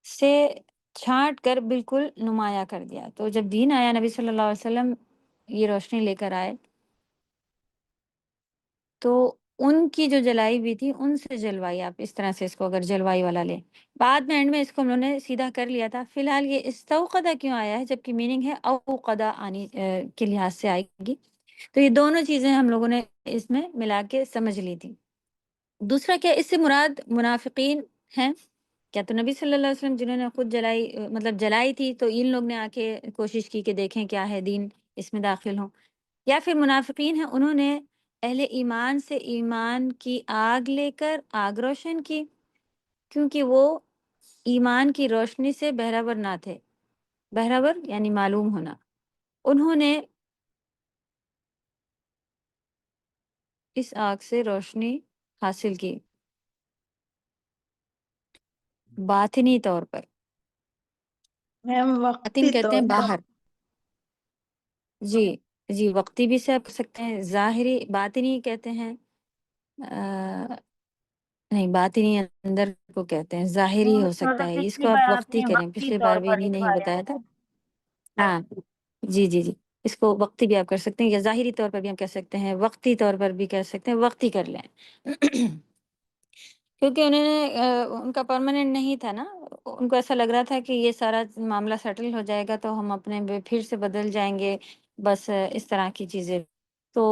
Speaker 1: سے چھانٹ کر بالکل نمایاں کر دیا. تو جب دین آیا، نبی صلی اللہ علیہ وسلم یہ روشنی لے کر آئے، تو ان کی جو جلائی ہوئی تھی ان سے جلوائی. آپ اس طرح سے اس کو اگر جلوائی والا لیں، بعد میں اینڈ میں اس کو ہم لوگوں نے سیدھا کر لیا تھا. فی الحال یہ استوقدہ کیوں آیا ہے جبکہ میننگ ہے اوقدہ آنی کے لحاظ سے آئے گی. تو یہ دونوں چیزیں ہم لوگوں نے اس میں ملا کے سمجھ لی تھی. دوسرا کیا، اس سے مراد منافقین ہیں کیا؟ تو نبی صلی اللہ علیہ وسلم جنہوں نے خود جلائی، مطلب جلائی تھی، تو ان لوگ نے آ کے کوشش کی کہ دیکھیں کیا ہے دین، اس میں داخل ہوں، یا پھر منافقین ہیں، انہوں نے اہل ایمان سے ایمان کی آگ لے کر آگ روشن کی، کیونکہ وہ ایمان کی روشنی سے بہرور نہ تھے۔ بہرور یعنی معلوم ہونا۔ انہوں نے اس آگ سے روشنی حاصل کی باطنی طور پر۔
Speaker 4: میم
Speaker 1: باطن
Speaker 4: وقتی
Speaker 1: کہتے ہیں
Speaker 4: طور پر
Speaker 1: باہر، جی جی، وقتی بھی سے آپ کہہ سکتے ہیں، ظاہری باطنی کہتے ہیں، نہیں باطنی اندر کو کہتے ہیں، ظاہری ہو سکتا ہے، اس
Speaker 3: پچھلی
Speaker 1: کو آپ
Speaker 3: بار آپ
Speaker 1: وقتی
Speaker 3: نے
Speaker 1: کریں،
Speaker 3: وقتی
Speaker 1: پچھلے بار
Speaker 3: طور
Speaker 1: بھی
Speaker 3: پر
Speaker 1: انہی نے ہی
Speaker 3: لکھوایا
Speaker 1: بتایا تھا۔ ہاں جی جی جی، اس کو وقتی بھی آپ کر سکتے ہیں، یا ظاہری طور پر بھی ہم کہہ سکتے ہیں، وقتی طور پر بھی کہہ سکتے ہیں، وقتی کر لیں کیونکہ انہوں نے ان کا پرماننٹ نہیں تھا نا، ان کو ایسا لگ رہا تھا کہ یہ سارا معاملہ سیٹل ہو جائے گا تو ہم اپنے پھر سے بدل جائیں گے، بس اس طرح کی چیزیں۔ تو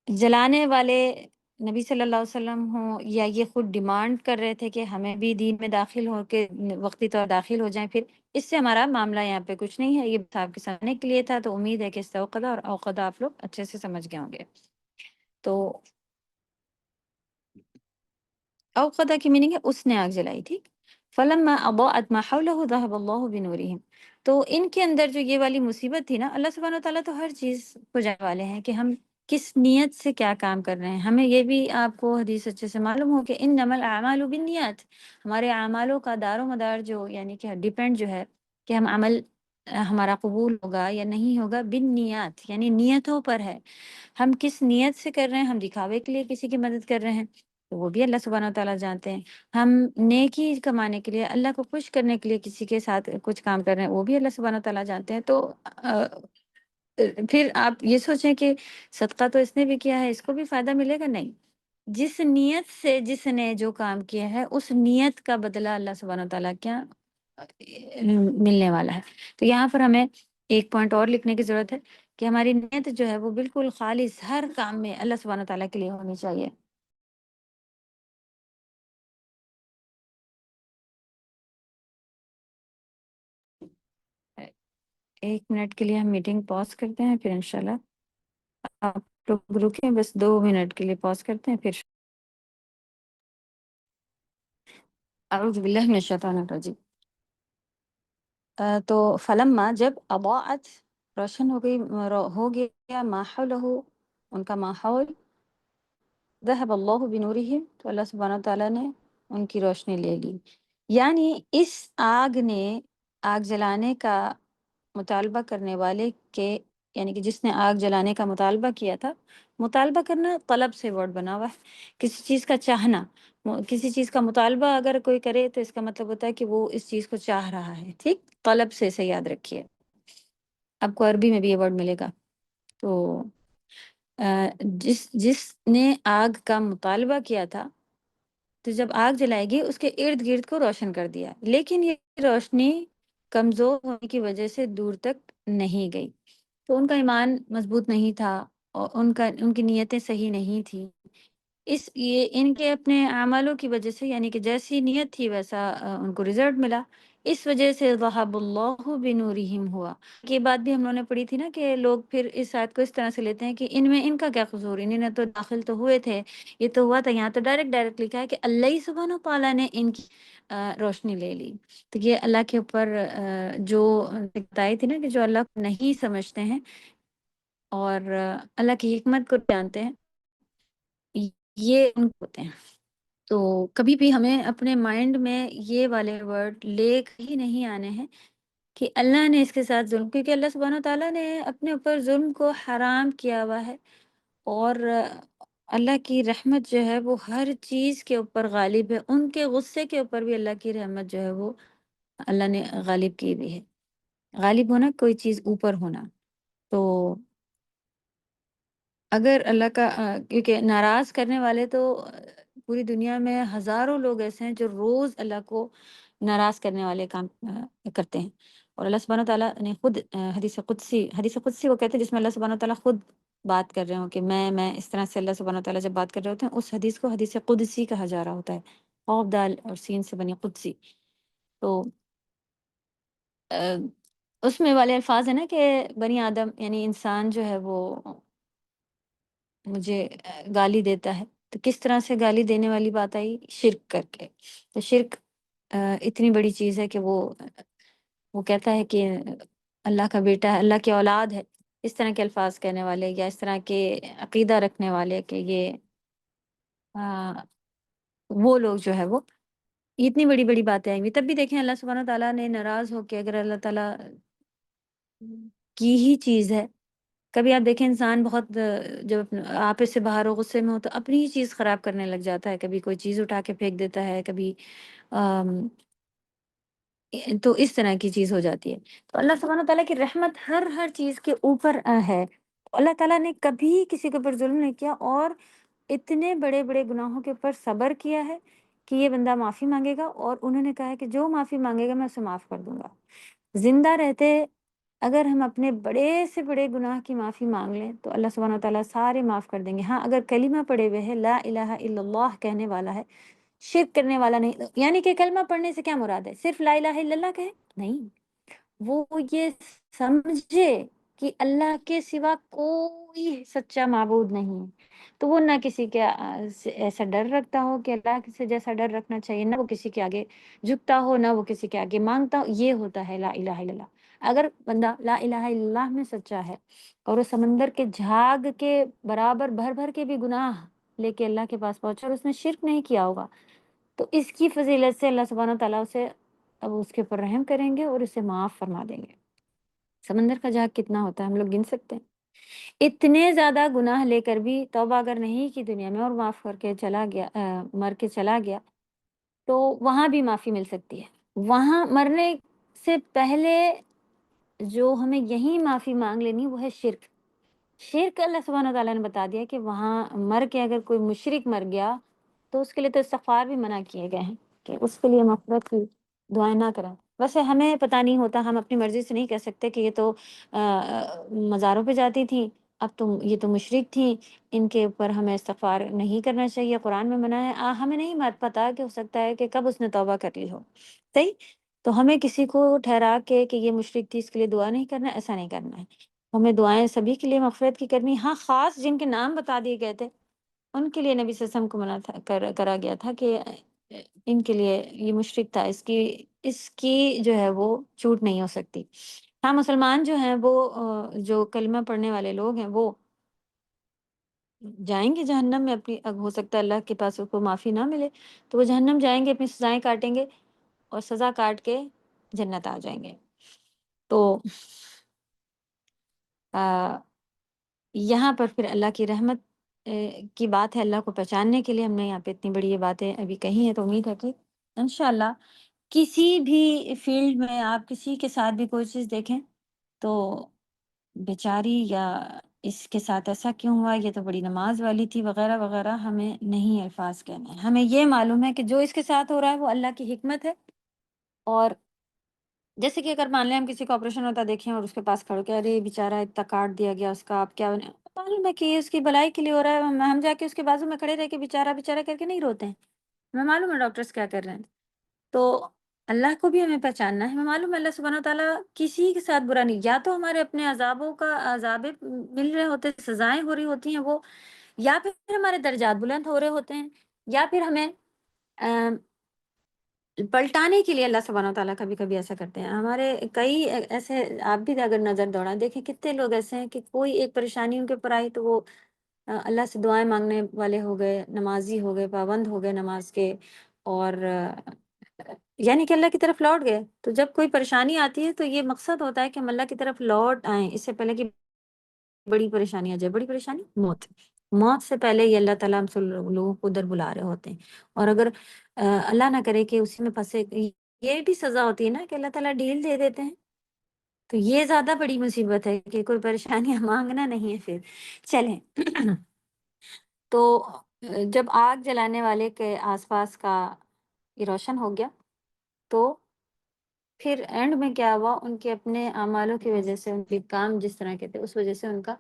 Speaker 1: جلانے والے نبی صلی اللہ علیہ وسلم ہوں یا یہ خود ڈیمانڈ کر رہے تھے کہ ہمیں بھی دین میں داخل ہو کے وقتی طور داخل ہو جائیں، پھر اس سے ہمارا معاملہ یہاں پہ کچھ نہیں ہے، یہ بس آپ کے سامنے کے لیے تھا۔ تو امید ہے کہ استوقدہ اور اوقدہ آپ لوگ اچھے سے سمجھ گئے ہوں گے۔ تو اوقدہ کی میننگ ہے اس نے آگ جلائی، ٹھیک۔ فلما اضاءت ما حوله ذهب الله بنورهم۔ تو ان کے اندر جو یہ والی مصیبت تھی نا، اللہ سبحانہ وتعالیٰ تو ہر چیز کو جاننے والے ہیں کہ ہم کس نیت سے کیا کام کر رہے ہیں۔ ہمیں یہ بھی آپ کو حدیث اچھے سے معلوم ہو کہ انما الاعمال بالنیات، ہمارے اعمالوں کا دار و مدار جو یعنی کہ ڈیپینڈ جو ہے کہ ہم عمل ہمارا قبول ہوگا یا نہیں ہوگا بالنیات، یعنی نیتوں پر ہے۔ ہم کس نیت سے کر رہے ہیں، ہم دکھاوے کے لیے کسی کی مدد کر رہے ہیں تو وہ بھی اللہ سبحانہ وتعالیٰ جانتے ہیں۔ ہم نیکی کمانے کے لیے، اللہ کو خوش کرنے کے لیے کسی کے ساتھ کچھ کام کر رہے ہیں، وہ بھی اللہ سبحانہ وتعالیٰ جانتے ہیں۔ تو پھر آپ یہ سوچیں کہ صدقہ تو اس نے بھی کیا ہے، اس کو بھی فائدہ ملے گا؟ نہیں، جس نیت سے جس نے جو کام کیا ہے اس نیت کا بدلہ اللہ سبحانہ وتعالیٰ کیا ملنے والا ہے۔ تو یہاں پر ہمیں ایک پوائنٹ اور لکھنے کی ضرورت ہے کہ ہماری نیت جو ہے وہ بالکل خالص ہر کام میں اللہ سبحانہ وتعالیٰ کے لیے ہونی چاہیے۔ ایک منٹ کے لیے ہم میٹنگ پاز کرتے ہیں، پھر انشاءاللہ آپ لوگ رکیں، بس 2 منٹ کے لیے پاز کرتے ہیں، پھر اعوذ باللہ من الشیطان الرجیم۔ تو فلما جب اضاءت روشن ہو گیا ما حولہ ان کا ماحول، ذهب اللہ بنورہم تو اللہ سبحانہ وتعالیٰ نے ان کی روشنی لے لی۔ یعنی اس آگ نے، آگ جلانے کا مطالبہ کرنے والے کے، یعنی کہ جس نے آگ جلانے کا مطالبہ کیا تھا، مطالبہ کرنا طلب سے ورڈ بنا ہوا ہے، کسی چیز کا چاہنا، کسی چیز کا مطالبہ اگر کوئی کرے تو اس کا مطلب ہوتا ہے کہ وہ اس چیز کو چاہ رہا ہے، ٹھیک۔ طلب سے یاد رکھیے، آپ کو عربی میں بھی یہ ورڈ ملے گا۔ تو جس نے آگ کا مطالبہ کیا تھا تو جب آگ جلائے گی اس کے ارد گرد کو روشن کر دیا، لیکن یہ روشنی کمزور ہونے کی وجہ سے دور تک نہیں گئی۔ تو ان کا ایمان مضبوط نہیں تھا اور ان کی نیتیں صحیح نہیں تھی، یہ ان کے اپنے اعمالوں کی وجہ سے، یعنی کہ جیسی نیت تھی ویسا ان کو رزلٹ ملا، اس وجہ سے ذہب اللہ بنورہم ہوا۔ یہ بات بھی ہم لوگوں نے پڑھی تھی نا کہ لوگ پھر اس آیت کو اس طرح سے لیتے ہیں کہ ان میں ان کا کیا قصور، انہوں نے تو داخل تو ہوئے تھے، یہ تو ہوا تھا۔ یہاں تو ڈائریکٹ لکھا ہے کہ اللہ سبحانہ تعالیٰ نے ان کی روشنی لے لی۔ تو یہ اللہ کے اوپر جو بتائی تھی نا کہ جو اللہ کو نہیں سمجھتے ہیں اور اللہ کی حکمت کو جانتے ہیں، یہ ان کو ہوتے ہیں۔ تو کبھی بھی ہمیں اپنے مائنڈ میں یہ والے ورڈ لے ہی نہیں آنے ہیں کہ اللہ نے اس کے ساتھ ظلم، کیونکہ اللہ سبحانہ تعالیٰ نے اپنے اوپر ظلم کو حرام کیا ہوا ہے، اور اللہ کی رحمت جو ہے وہ ہر چیز کے اوپر غالب ہے، ان کے غصے کے اوپر بھی اللہ کی رحمت جو ہے وہ اللہ نے غالب کی بھی ہے۔ غالب ہونا، کوئی چیز اوپر ہونا۔ تو اگر اللہ کا کیونکہ ناراض کرنے والے تو پوری دنیا میں ہزاروں لوگ ایسے ہیں جو روز اللہ کو ناراض کرنے والے کام کرتے ہیں، اور اللہ سبحانہ تعالیٰ نے خود حدیث قدسی وہ کہتے ہیں جس میں اللہ سبحانہ تعالیٰ خود بات کر رہے ہوں کہ میں اس طرح سے، اللہ سبحانہ تعالیٰ جب بات کر رہے ہوتے ہیں اس حدیث کو حدیث قدسی کہا جا رہا ہوتا ہے، قاف دال اور سین سے بنی قدسی۔ تو اس میں والے الفاظ ہیں نا کہ بنی آدم یعنی انسان جو ہے وہ مجھے گالی دیتا ہے، تو کس طرح سے گالی دینے والی بات آئی؟ شرک کر کے۔ تو شرک اتنی بڑی چیز ہے کہ وہ کہتا ہے کہ اللہ کا بیٹا ہے، اللہ کی اولاد ہے، اس طرح کے الفاظ کہنے والے یا اس طرح کے عقیدہ رکھنے والے کہ یہ وہ لوگ جو ہے وہ یہ اتنی بڑی بڑی باتیں آئیں گی، تب بھی دیکھیں اللہ سبحانہ تعالیٰ نے ناراض ہو کے، اگر اللہ تعالیٰ کی ہی چیز ہے، کبھی آپ دیکھیں انسان بہت جب آپس سے باہر ہو، غصے میں ہو، تو اپنی ہی چیز خراب کرنے لگ جاتا ہے، کبھی کوئی چیز اٹھا کے پھینک دیتا ہے، کبھی تو اس طرح کی چیز ہو جاتی ہے۔ تو اللہ سبحانہ تعالیٰ کی رحمت ہر چیز کے اوپر ہے۔ تو اللہ تعالیٰ نے کبھی کسی کے اوپر ظلم نہیں کیا، اور اتنے بڑے بڑے گناہوں کے اوپر صبر کیا ہے کہ یہ بندہ معافی مانگے گا، اور انہوں نے کہا ہے کہ جو معافی مانگے گا میں اسے معاف کر دوں گا۔ زندہ رہتے اگر ہم اپنے بڑے سے بڑے گناہ کی معافی مانگ لیں تو اللہ سبحانہ تعالیٰ سارے معاف کر دیں گے۔ ہاں، اگر کلمہ پڑھے ہوئے ہے، لا الہ الا اللہ کہنے والا ہے، شرک کرنے والا نہیں، یعنی کہ کلمہ پڑھنے سے کیا مراد ہے؟ صرف لا الہ الا اللہ کہے؟ نہیں، وہ یہ سمجھے کہ اللہ کے سوا کوئی سچا معبود نہیں ہے، تو وہ نہ کسی کے سے ایسا ڈر رکھتا ہو کہ اللہ سے جیسا ڈر رکھنا چاہیے، نہ وہ کسی کے آگے جھکتا ہو، نہ وہ کسی کے آگے مانگتا ہو۔ یہ ہوتا ہے لا الہ الا اللہ۔ اگر بندہ لا الہ الا اللہ میں سچا ہے اور وہ سمندر کے جھاگ کے برابر بھر کے بھی گناہ لے کے اللہ کے پاس پہنچا اور اس نے شرک نہیں کیا ہوگا، تو اس کی فضیلت سے اللہ سبحانہ تعالیٰ اسے اب اس کے اوپر رحم کریں گے اور اسے معاف فرما دیں گے۔ سمندر کا جھاگ کتنا ہوتا ہے ہم لوگ گن سکتے ہیں؟ اتنے زیادہ گناہ لے کر بھی توبہ اگر نہیں کی دنیا میں اور معاف کر کے چلا گیا، مر کے چلا گیا، تو وہاں بھی معافی مل سکتی ہے۔ وہاں مرنے سے پہلے جو ہمیں یہیں معافی مانگ لینی وہ ہے شرک۔ شرک اللہ سبحانہ تعالیٰ نے بتا دیا کہ وہاں مر کے اگر کوئی مشرک مر گیا تو اس کے لیے تو استغفار بھی منع کیے گئے ہیں کہ اس کے لیے مغفرت کی دعائیں نہ کریں۔ ویسے ہمیں پتہ نہیں ہوتا، ہم اپنی مرضی سے نہیں کہہ سکتے کہ یہ تو مزاروں پہ جاتی تھی، اب تو یہ تو مشرک تھی، ان کے اوپر ہمیں استغفار نہیں کرنا چاہیے، قرآن میں منع ہے۔ ہمیں نہیں پتہ کہ ہو سکتا ہے کہ کب اس نے توبہ کر لی ہو، صحیح؟ تو ہمیں کسی کو ٹھہرا کے کہ یہ مشرک تھی اس کے لیے دعا نہیں کرنا، ایسا نہیں کرنا ہے۔ ہمیں دعائیں سبھی کے لیے مغفرت کی کرنی، ہاں خاص جن کے نام بتا دیے گئے تھے ان کے لیے نبی صلی اللہ علیہ وسلم کو منع کرا گیا تھا کہ ان کے لیے یہ مشرک تھا، اس کی جو ہے وہ چھوٹ نہیں ہو سکتی۔ ہاں، مسلمان جو ہیں وہ جو کلمہ پڑھنے والے لوگ ہیں وہ جائیں گے جہنم میں، اپنی ہو سکتا ہے اللہ کے پاس ان کو معافی نہ ملے تو وہ جہنم جائیں گے، اپنی سزائیں کاٹیں گے اور سزا کاٹ کے جنت آ جائیں گے۔ تو یہاں پر پھر اللہ کی رحمت کی بات ہے، اللہ کو پہچاننے کے لیے ہم نے یہاں پہ اتنی بڑی یہ باتیں ابھی کہی ہیں، تو امید ہے کہ انشاءاللہ کسی بھی فیلڈ میں آپ کسی کے ساتھ بھی کوئی چیز دیکھیں تو بیچاری یا اس کے ساتھ ایسا کیوں ہوا، یہ تو بڑی نماز والی تھی وغیرہ وغیرہ، ہمیں نہیں الفاظ کہنے ہیں۔ ہمیں یہ معلوم ہے کہ جو اس کے ساتھ ہو رہا ہے وہ اللہ کی حکمت ہے، اور جیسے کہ اگر مان لیں ہم کسی کا آپریشن ہوتا دیکھیں اور اس کے پاس کھڑو کہ ارے بیچارہ اتنا کاٹ دیا گیا اس کا، آپ کیا معلوم ہے کہ یہ اس کی بھلائی کے لیے ہو رہا ہے، ہم جا کے اس کے بازو میں کھڑے رہ کے بیچارہ بیچارہ کر کے نہیں روتے ہیں، ہمیں معلوم ہے ڈاکٹرز کیا کر رہے ہیں۔ تو اللہ کو بھی ہمیں پہچاننا ہے، ہمیں معلوم ہے اللہ سبحانہ تعالیٰ کسی کے ساتھ برا نہیں، یا تو ہمارے اپنے عذابوں کا عذاب مل رہے ہوتے، سزائیں ہو رہی ہوتی ہیں وہ، یا پھر ہمارے درجات بلند ہو رہے ہوتے ہیں، یا پھر ہمیں پلٹانے کے لیے اللہ سبحانہ تعالیٰ کبھی کبھی ایسا کرتے ہیں۔ ہمارے کئی ایسے، آپ بھی اگر نظر دوڑائیں دیکھیں کتنے لوگ ایسے ہیں کہ کوئی ایک پریشانی ان کے اوپر آئی تو وہ اللہ سے دعائیں مانگنے والے ہو گئے، نمازی ہو گئے، پابند ہو گئے نماز کے، اور یعنی کہ اللہ کی طرف لوٹ گئے۔ تو جب کوئی پریشانی آتی ہے تو یہ مقصد ہوتا ہے کہ ہم اللہ کی طرف لوٹ آئیں، اس سے پہلے کہ بڑی پریشانی آ جائے۔ بڑی پریشانی موت سے پہلے یہ اللہ تعالیٰ ہم سب لوگوں کو ادھر بلا رہے ہوتے ہیں، اور اگر اللہ نہ کرے کہ اسی میں پھنسے، یہ بھی سزا ہوتی ہے نا کہ اللہ تعالیٰ ڈھیل دے دیتے ہیں، تو یہ زیادہ بڑی مصیبت ہے کہ کوئی پریشانیاں مانگنا نہیں ہے پھر۔ چلیں تو جب آگ جلانے والے کے آس پاس کا یہ روشن ہو گیا تو پھر اینڈ میں کیا ہوا، ان کے اپنے اعمالوں کی وجہ سے، ان کے کام جس طرح کے تھے اس وجہ سے ان کا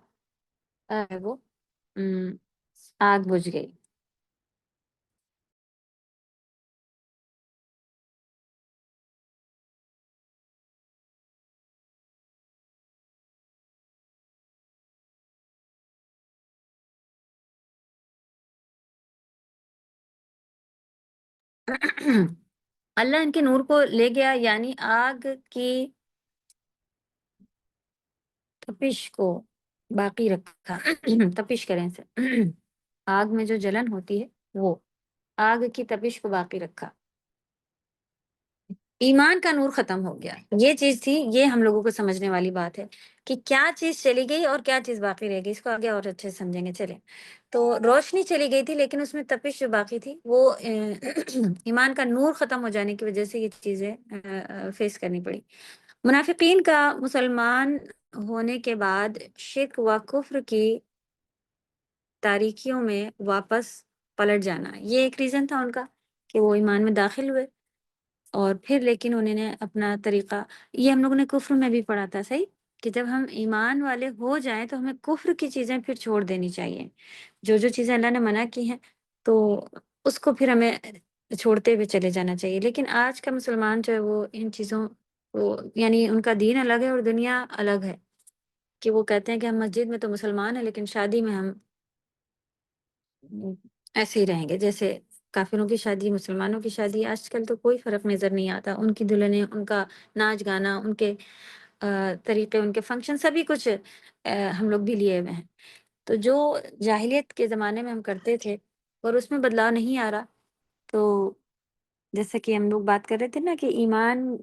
Speaker 1: وہ آگ بجھ گئی۔ اللہ ان کے نور کو لے گیا، یعنی آگ کی تپش کو باقی رکھا۔ تپش کریں سے آگ میں جو جلن ہوتی ہے وہ آگ کی تپش کو باقی رکھا۔ ایمان کا نور ختم ہو گیا، یہ چیز تھی، یہ ہم لوگوں کو سمجھنے والی بات ہے کہ کیا چیز چلی گئی اور کیا چیز باقی رہ گئی۔ اس کو آگے اور اچھے سے سمجھیں گے۔ چلیں، تو روشنی چلی گئی تھی لیکن اس میں تپش جو باقی تھی وہ ایمان کا نور ختم ہو جانے کی وجہ سے یہ چیزیں فیس کرنی پڑی۔ منافقین کا مسلمان ہونے کے بعد شرک و کفر کی تاریکیوں میں واپس پلٹ جانا، یہ ایک ریزن تھا ان کا کہ وہ ایمان میں داخل ہوئے اور پھر لیکن انہوں نے اپنا طریقہ، یہ ہم لوگوں نے کفر میں بھی پڑھا تھا، صحیح، کہ جب ہم ایمان والے ہو جائیں تو ہمیں کفر کی چیزیں پھر چھوڑ دینی چاہیے، جو جو چیزیں اللہ نے منع کی ہیں تو اس کو پھر ہمیں چھوڑتے ہوئے چلے جانا چاہیے۔ لیکن آج کا مسلمان جو ہے وہ ان چیزوں وہ یعنی ان کا دین الگ ہے اور دنیا الگ ہے، کہ وہ کہتے ہیں کہ ہم مسجد میں تو مسلمان ہیں لیکن شادی میں ہم ایسے ہی رہیں گے جیسے کافروں کی شادی مسلمانوں کی شادی۔ آج کل تو کوئی فرق نظر نہیں آتا، ان کی دلہنیں، ان کا ناچ گانا، ان کے طریقے، ان کے فنکشن، سبھی کچھ ہم لوگ بھی لیے ہوئے ہیں۔ تو جو جاہلیت کے زمانے میں ہم کرتے تھے اور اس میں بدلاؤ نہیں آ رہا، تو جیسے کہ ہم لوگ بات کر رہے تھے نا کہ ایمان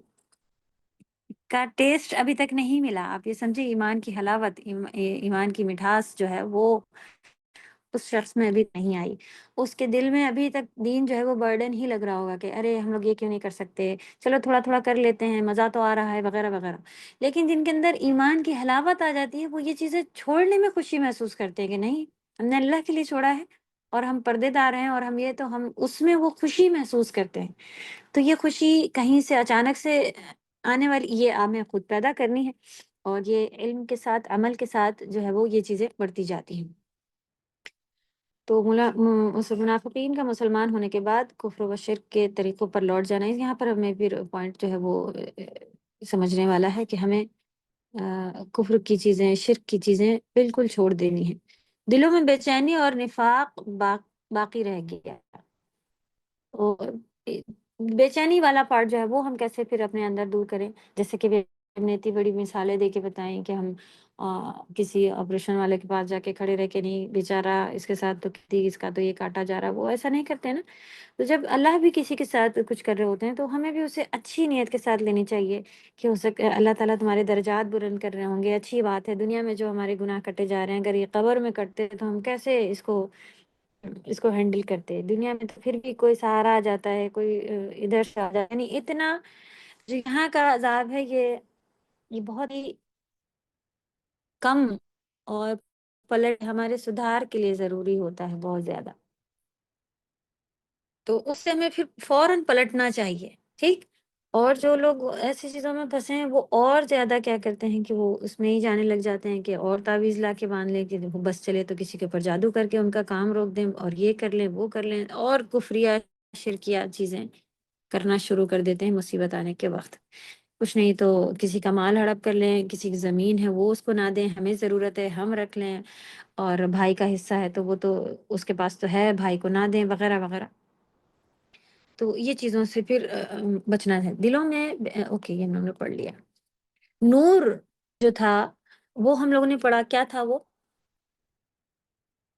Speaker 1: کا ٹیسٹ ابھی تک نہیں ملا، آپ یہ سمجھے، ایمان کی حلاوت، ایمان کی مٹھاس جو ہے وہ اس شخص میں ابھی نہیں آئی، اس کے دل میں ابھی تک دین جو ہے وہ برڈن ہی لگ رہا ہوگا کہ ارے ہم لوگ یہ کیوں نہیں کر سکتے، چلو تھوڑا تھوڑا کر لیتے ہیں، مزہ تو آ رہا ہے، وغیرہ وغیرہ۔ لیکن جن کے اندر ایمان کی حلاوت آ جاتی ہے وہ یہ چیزیں چھوڑنے میں خوشی محسوس کرتے ہیں کہ نہیں، ہم نے اللہ کے لیے چھوڑا ہے اور ہم پردے دار ہیں اور ہم یہ، تو ہم اس میں وہ خوشی محسوس کرتے ہیں۔ تو یہ خوشی کہیں سے اچانک سے آنے والی، یہ ہمیں خود پیدا کرنی ہے، اور یہ علم کے ساتھ، عمل کے ساتھ جو ہے وہ یہ چیزیں بڑھتی جاتی ہیں۔ تو منافقین کا مسلمان ہونے کے بعد کفر و شرک کے طریقوں پر لوٹ جانا، یہاں پر ہمیں پھر پوائنٹ جو ہے وہ سمجھنے والا ہے کہ ہمیں کفر کی چیزیں، شرک کی چیزیں بالکل چھوڑ دینی ہیں۔ دلوں میں بے چینی اور نفاق باقی رہ گیا، اور بے چینی والا پارٹ جو ہے وہ ہم کیسے پھر اپنے اندر دور کریں، جیسے کہ نے اتنی بڑی مثالیں دے کے بتائیں کہ ہم کسی آپریشن والے کے پاس جا کے کھڑے رہ کے نہیں، بیچارہ اس کے ساتھ تو کتنی، اس کا تو یہ کاٹا جا رہا، وہ ایسا نہیں کرتے نا۔ تو جب اللہ بھی کسی کے ساتھ کچھ کر رہے ہوتے ہیں تو ہمیں بھی اسے اچھی نیت کے ساتھ لینی چاہیے کہ ہو سکے اللہ تعالیٰ تمہارے درجات بلند کر رہے ہوں گے، اچھی بات ہے، دنیا میں جو ہمارے گناہ کٹے جا رہے ہیں اگر یہ قبر میں کٹتے تو ہم کیسے اس کو ہینڈل کرتے، دنیا میں تو پھر بھی کوئی سہارا آ جاتا ہے، کوئی ادھر سے آ جاتا ہے، یعنی اتنا جو یہاں کا عذاب ہے یہ بہت ہی کم، اور پلٹ ہمارے سدھار کے لیے ضروری ہوتا ہے بہت زیادہ، تو اس سے ہمیں پھر فوراً پلٹنا چاہیے، ٹھیک۔ اور جو لوگ ایسی چیزوں میں پھنسے ہیں وہ اور زیادہ کیا کرتے ہیں کہ وہ اس میں ہی جانے لگ جاتے ہیں کہ اور تعویذ لا کے باندھ لیں کہ بس چلے تو کسی کے اوپر جادو کر کے ان کا کام روک دیں، اور یہ کر لیں، وہ کر لیں، اور کفریہ شرکیہ چیزیں کرنا شروع کر دیتے ہیں مصیبت آنے کے وقت۔ کچھ نہیں تو کسی کا مال ہڑپ کر لیں، کسی کی زمین ہے وہ اس کو نہ دیں، ہمیں ضرورت ہے ہم رکھ لیں، اور بھائی کا حصہ ہے تو وہ تو اس کے پاس تو ہے، بھائی کو نہ دیں، وغیرہ وغیرہ۔ تو یہ چیزوں سے پھر بچنا ہے دلوں میں۔ اوکے، یہ ہم نے پڑھ لیا۔ نور جو تھا وہ ہم لوگوں نے پڑھا، کیا تھا وہ،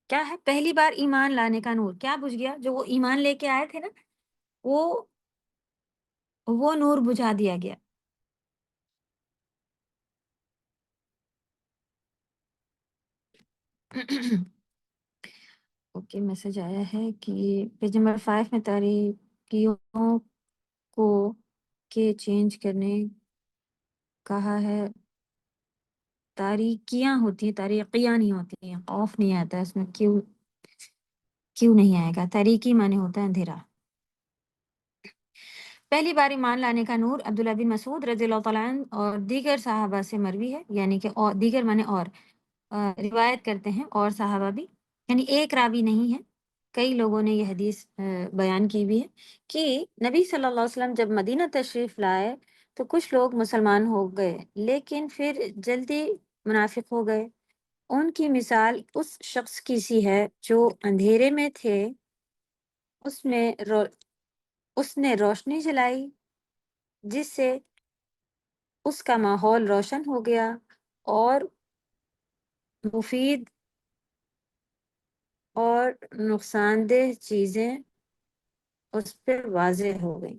Speaker 1: کیا ہے؟ پہلی بار ایمان لانے کا نور کیا بجھ گیا، جو وہ ایمان لے کے آئے تھے نا وہ نور بجھا دیا گیا۔ اوکے، میسج آیا ہے کہ پیج نمبر 5 میں تاریکیوں کو کے چینج کرنے کہا ہے، تاریکیاں ہوتی ہیں، تاریکیاں نہیں ہوتی ہیں، خوف نہیں آتا ہے اس میں، کیوں نہیں آئے گا، تاریکی معنی ہوتا ہے اندھیرا۔ پہلی بار ایمان لانے کا نور عبداللہ بن مسعود رضی اللہ تعالیٰ عنہ اور دیگر صحابہ سے مروی ہے، یعنی کہ اور دیگر معنی اور روایت کرتے ہیں اور صحابہ بھی، یعنی ایک راوی نہیں ہے، کئی لوگوں نے یہ حدیث بیان کی بھی ہے کہ نبی صلی اللہ علیہ وسلم جب مدینہ تشریف لائے تو کچھ لوگ مسلمان ہو گئے لیکن پھر جلدی منافق ہو گئے۔ ان کی مثال اس شخص کی سی ہے جو اندھیرے میں تھے، اس میں اس نے روشنی جلائی جس سے اس کا ماحول روشن ہو گیا اور مفید اور نقصان دہ چیزیں اس پہ واضح ہو گئی۔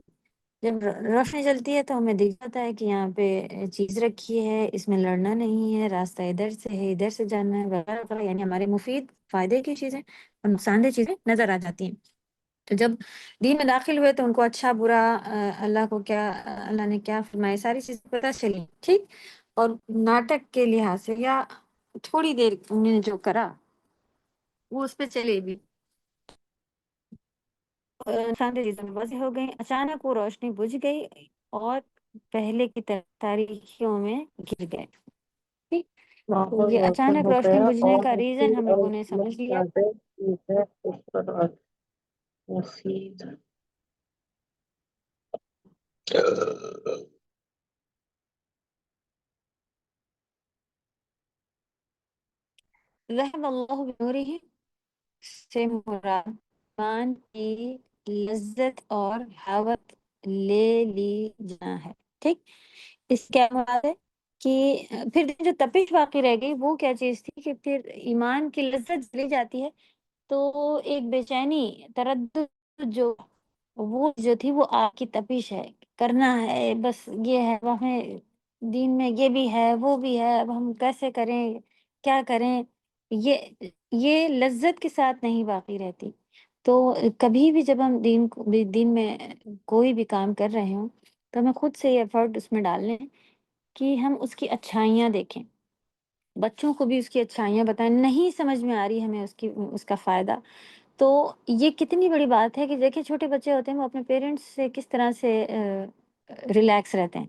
Speaker 1: جب روشنی جلتی ہے تو ہمیں دکھ جاتا ہے کہ یہاں پہ چیز رکھی ہے، اس میں لڑنا نہیں ہے، راستہ ادھر سے ہے، ادھر سے جانا ہے وغیرہ وغیرہ، یعنی ہمارے مفید فائدے کی چیزیں اور نقصان دہ چیزیں نظر آ جاتی ہیں۔ تو جب دین میں داخل ہوئے تو ان کو اچھا برا اللہ کو کیا اللہ نے کیا فرمایا ساری چیزیں پتہ چلی، ٹھیک، اور ناٹک کے لحاظ سے یا تھوڑی دیر انہوں نے جو کرا وہ اس پہ چلے بھی، نقصان دہ چیزیں واضح ہو گئیں۔ اچانک وہ روشنی بجھ گئی اور پہلے کی تاریخیوں میں گر گئے، ٹھیک۔ تو
Speaker 3: ماحول
Speaker 1: یہ
Speaker 3: روشن
Speaker 1: اچانک
Speaker 3: ہو
Speaker 1: روشنی
Speaker 3: گیا
Speaker 1: بجھنے
Speaker 3: اور
Speaker 1: کا ریزن ہم لوگوں نے سمجھ لیا۔
Speaker 3: چیزیں اس پر وسیع
Speaker 1: ذهب اللہ بنورہ سے مراد ایمان کی لذت اور حاوت لے لی جانا ہے، ٹھیک۔ اس کیا مراد ہے کہ پھر جو تپش باقی رہ گئی وہ کیا چیز تھی کہ پھر ایمان کی لذت چلی جاتی ہے تو ایک بے چینی تردد جو تھی وہ آگ کی تپش ہے، کرنا ہے، بس یہ ہے، ہمیں دین میں یہ بھی ہے وہ بھی ہے، اب ہم کیسے کریں کیا کریں، یہ لذت کے ساتھ نہیں باقی رہتی۔ تو کبھی بھی جب ہم دین میں کوئی بھی کام کر رہے ہوں تو ہمیں خود سے یہ ایفرٹ اس میں ڈال لیں کہ ہم اس کی اچھائیاں دیکھیں، بچوں کو بھی اس کی اچھائیاں بتائیں، نہیں سمجھ میں آ رہی ہمیں اس کا فائدہ، تو یہ کتنی بڑی بات ہے کہ دیکھیں چھوٹے بچے ہوتے ہیں وہ اپنے پیرنٹس سے کس طرح سے ریلیکس رہتے ہیں،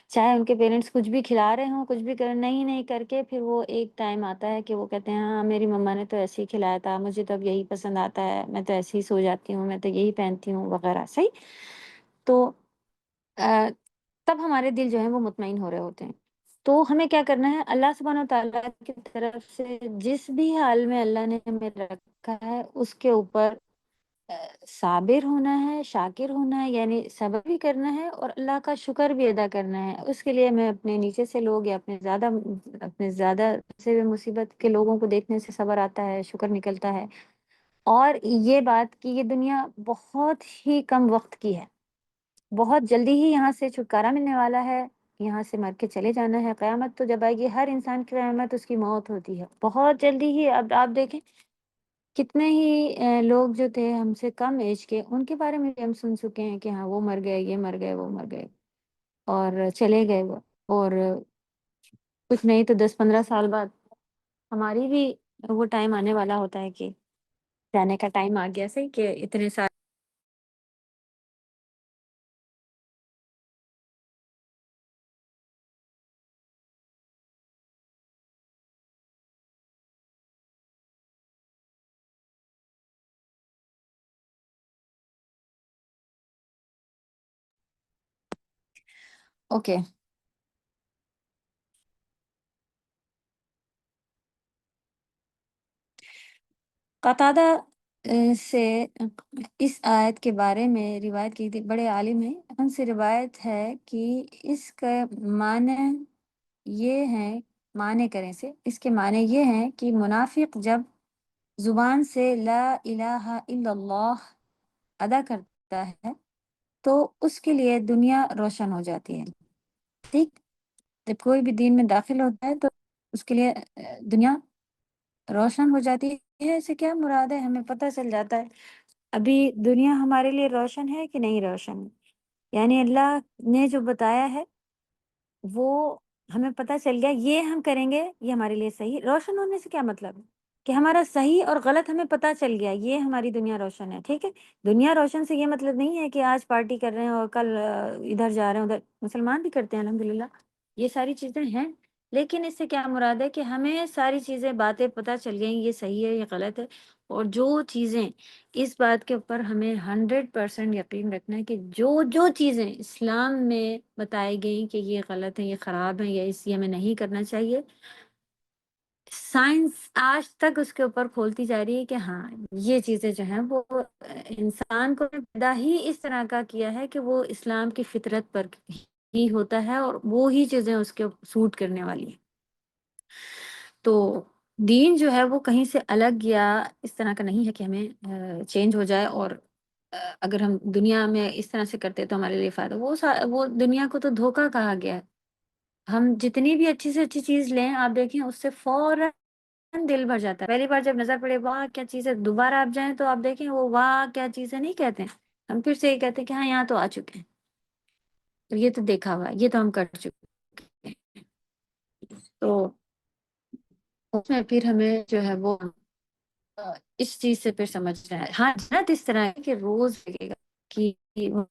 Speaker 1: چاہے ان کے پیرنٹس کچھ بھی کھلا رہے ہوں، کچھ بھی نہیں کر کے پھر وہ ایک ٹائم آتا ہے کہ وہ کہتے ہیں ہاں میری مما نے تو ایسے ہی کھلایا تھا، مجھے تو اب یہی پسند آتا ہے، میں تو ایسے ہی سو جاتی ہوں، میں تو یہی پہنتی ہوں وغیرہ، صحیح۔ تو تب ہمارے دل جو ہیں وہ مطمئن ہو رہے ہوتے ہیں۔ تو ہمیں کیا کرنا ہے، اللہ سبحانہ و تعالیٰ کی طرف سے جس بھی حال میں اللہ نے ہمیں رکھا ہے اس کے اوپر صابر ہونا ہے، شاکر ہونا ہے، یعنی صبر بھی کرنا ہے اور اللہ کا شکر بھی ادا کرنا ہے۔ اس کے لیے میں اپنے نیچے سے لوگ یا اپنے زیادہ سے مصیبت کے لوگوں کو دیکھنے سے صبر آتا ہے، شکر نکلتا ہے، اور یہ بات کہ یہ دنیا بہت ہی کم وقت کی ہے، بہت جلدی ہی یہاں سے چھٹکارا ملنے والا ہے، یہاں سے مر کے چلے جانا ہے۔ قیامت تو جب آئے گی ہر انسان کی قیامت اس کی موت ہوتی ہے بہت جلدی ہی۔ اب آپ دیکھیں کتنے ہی لوگ جو تھے ہم سے کم ایج کے، ان کے بارے میں بھی ہم سن چکے ہیں کہ ہاں وہ مر گئے، یہ مر گئے، وہ مر گئے اور چلے گئے وہ، اور کچھ نہیں تو 10-15 سال بعد ہماری بھی وہ ٹائم آنے والا ہوتا ہے کہ جانے کا ٹائم آ گیا، صحیح کہ اتنے سال۔ اوکے، قتادہ سے اس آیت کے بارے میں روایت کی تھی، بڑے عالم ہیں، ان سے روایت ہے کہ اس کا معنی یہ ہے، معنی کریں سے اس کے معنی یہ ہیں کہ منافق جب زبان سے لا الہ الا اللہ ادا کرتا ہے تو اس کے لیے دنیا روشن ہو جاتی ہے، ٹھیک۔ جب کوئی بھی دین میں داخل ہوتا ہے تو اس کے لیے دنیا روشن ہو جاتی ہے، اسے کیا مراد ہے ہمیں پتہ چل جاتا ہے ابھی دنیا ہمارے لیے روشن ہے کہ نہیں روشن ہے، یعنی اللہ نے جو بتایا ہے وہ ہمیں پتہ چل گیا، یہ ہم کریں گے یہ ہمارے لیے صحیح۔ روشن ہونے سے کیا مطلب ہے کہ ہمارا صحیح اور غلط ہمیں پتہ چل گیا، یہ ہماری دنیا روشن ہے، ٹھیک ہے۔ دنیا روشن سے یہ مطلب نہیں ہے کہ آج پارٹی کر رہے ہیں اور کل ادھر جا رہے ہیں ادھر، مسلمان بھی کرتے ہیں الحمدللہ، یہ ساری چیزیں ہیں، لیکن اس سے کیا مراد ہے کہ ہمیں ساری چیزیں باتیں پتہ چل گئیں، یہ صحیح ہے یہ غلط ہے، اور جو چیزیں اس بات کے اوپر ہمیں 100% یقین رکھنا ہے کہ جو چیزیں اسلام میں بتائی گئی کہ یہ غلط ہے، یہ خراب ہے، یا اس یہ ہمیں نہیں کرنا چاہیے، سائنس آج تک اس کے اوپر کھولتی جا رہی ہے کہ ہاں یہ چیزیں جو ہیں وہ انسان کو پیدا ہی اس طرح کا کیا ہے کہ وہ اسلام کی فطرت پر ہی ہوتا ہے اور وہ ہی چیزیں اس کے سوٹ کرنے والی ہیں. تو دین جو ہے وہ کہیں سے الگ یا اس طرح کا نہیں ہے کہ ہمیں چینج ہو جائے اور اگر ہم دنیا میں اس طرح سے کرتے تو ہمارے لیے فائدہ. وہ دنیا کو تو دھوکہ کہا گیا ہے. ہم جتنی بھی اچھی سے اچھی چیز لیں آپ دیکھیں اس سے فوراً دل بھر جاتا ہے. پہلی بار جب نظر پڑے واہ کیا چیز ہے، دوبارہ آپ جائیں تو آپ دیکھیں وہ واہ کیا چیز ہے نہیں کہتے ہیں، ہم پھر سے یہ کہتے ہیں کہ ہاں یہاں تو آ چکے ہیں، تو یہ تو دیکھا ہوا ہے، یہ تو ہم کر چکے ہیں. تو اس میں پھر ہمیں جو ہے وہ اس چیز سے پھر سمجھنا ہے. ہاں جنت اس طرح ہے کہ روز لگے گا کہ وہ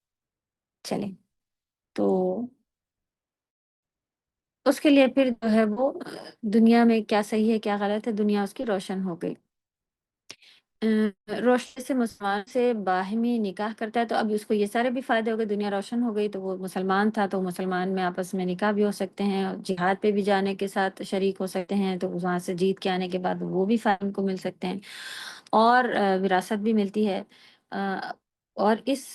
Speaker 1: چلے، تو اس کے لیے پھر جو ہے وہ دنیا میں کیا صحیح ہے کیا غلط ہے، دنیا اس کی روشن ہو گئی. روشنی سے مسلمان سے باہمی نکاح کرتا ہے تو اب اس کو یہ سارے بھی فائدے ہو گئے. دنیا روشن ہو گئی تو وہ مسلمان تھا تو مسلمان میں آپس میں نکاح بھی ہو سکتے ہیں، جہاد پہ بھی جانے کے ساتھ شریک ہو سکتے ہیں، تو وہاں سے جیت کے آنے کے بعد وہ بھی فائدے ان کو مل سکتے ہیں اور وراثت بھی ملتی ہے. اور اس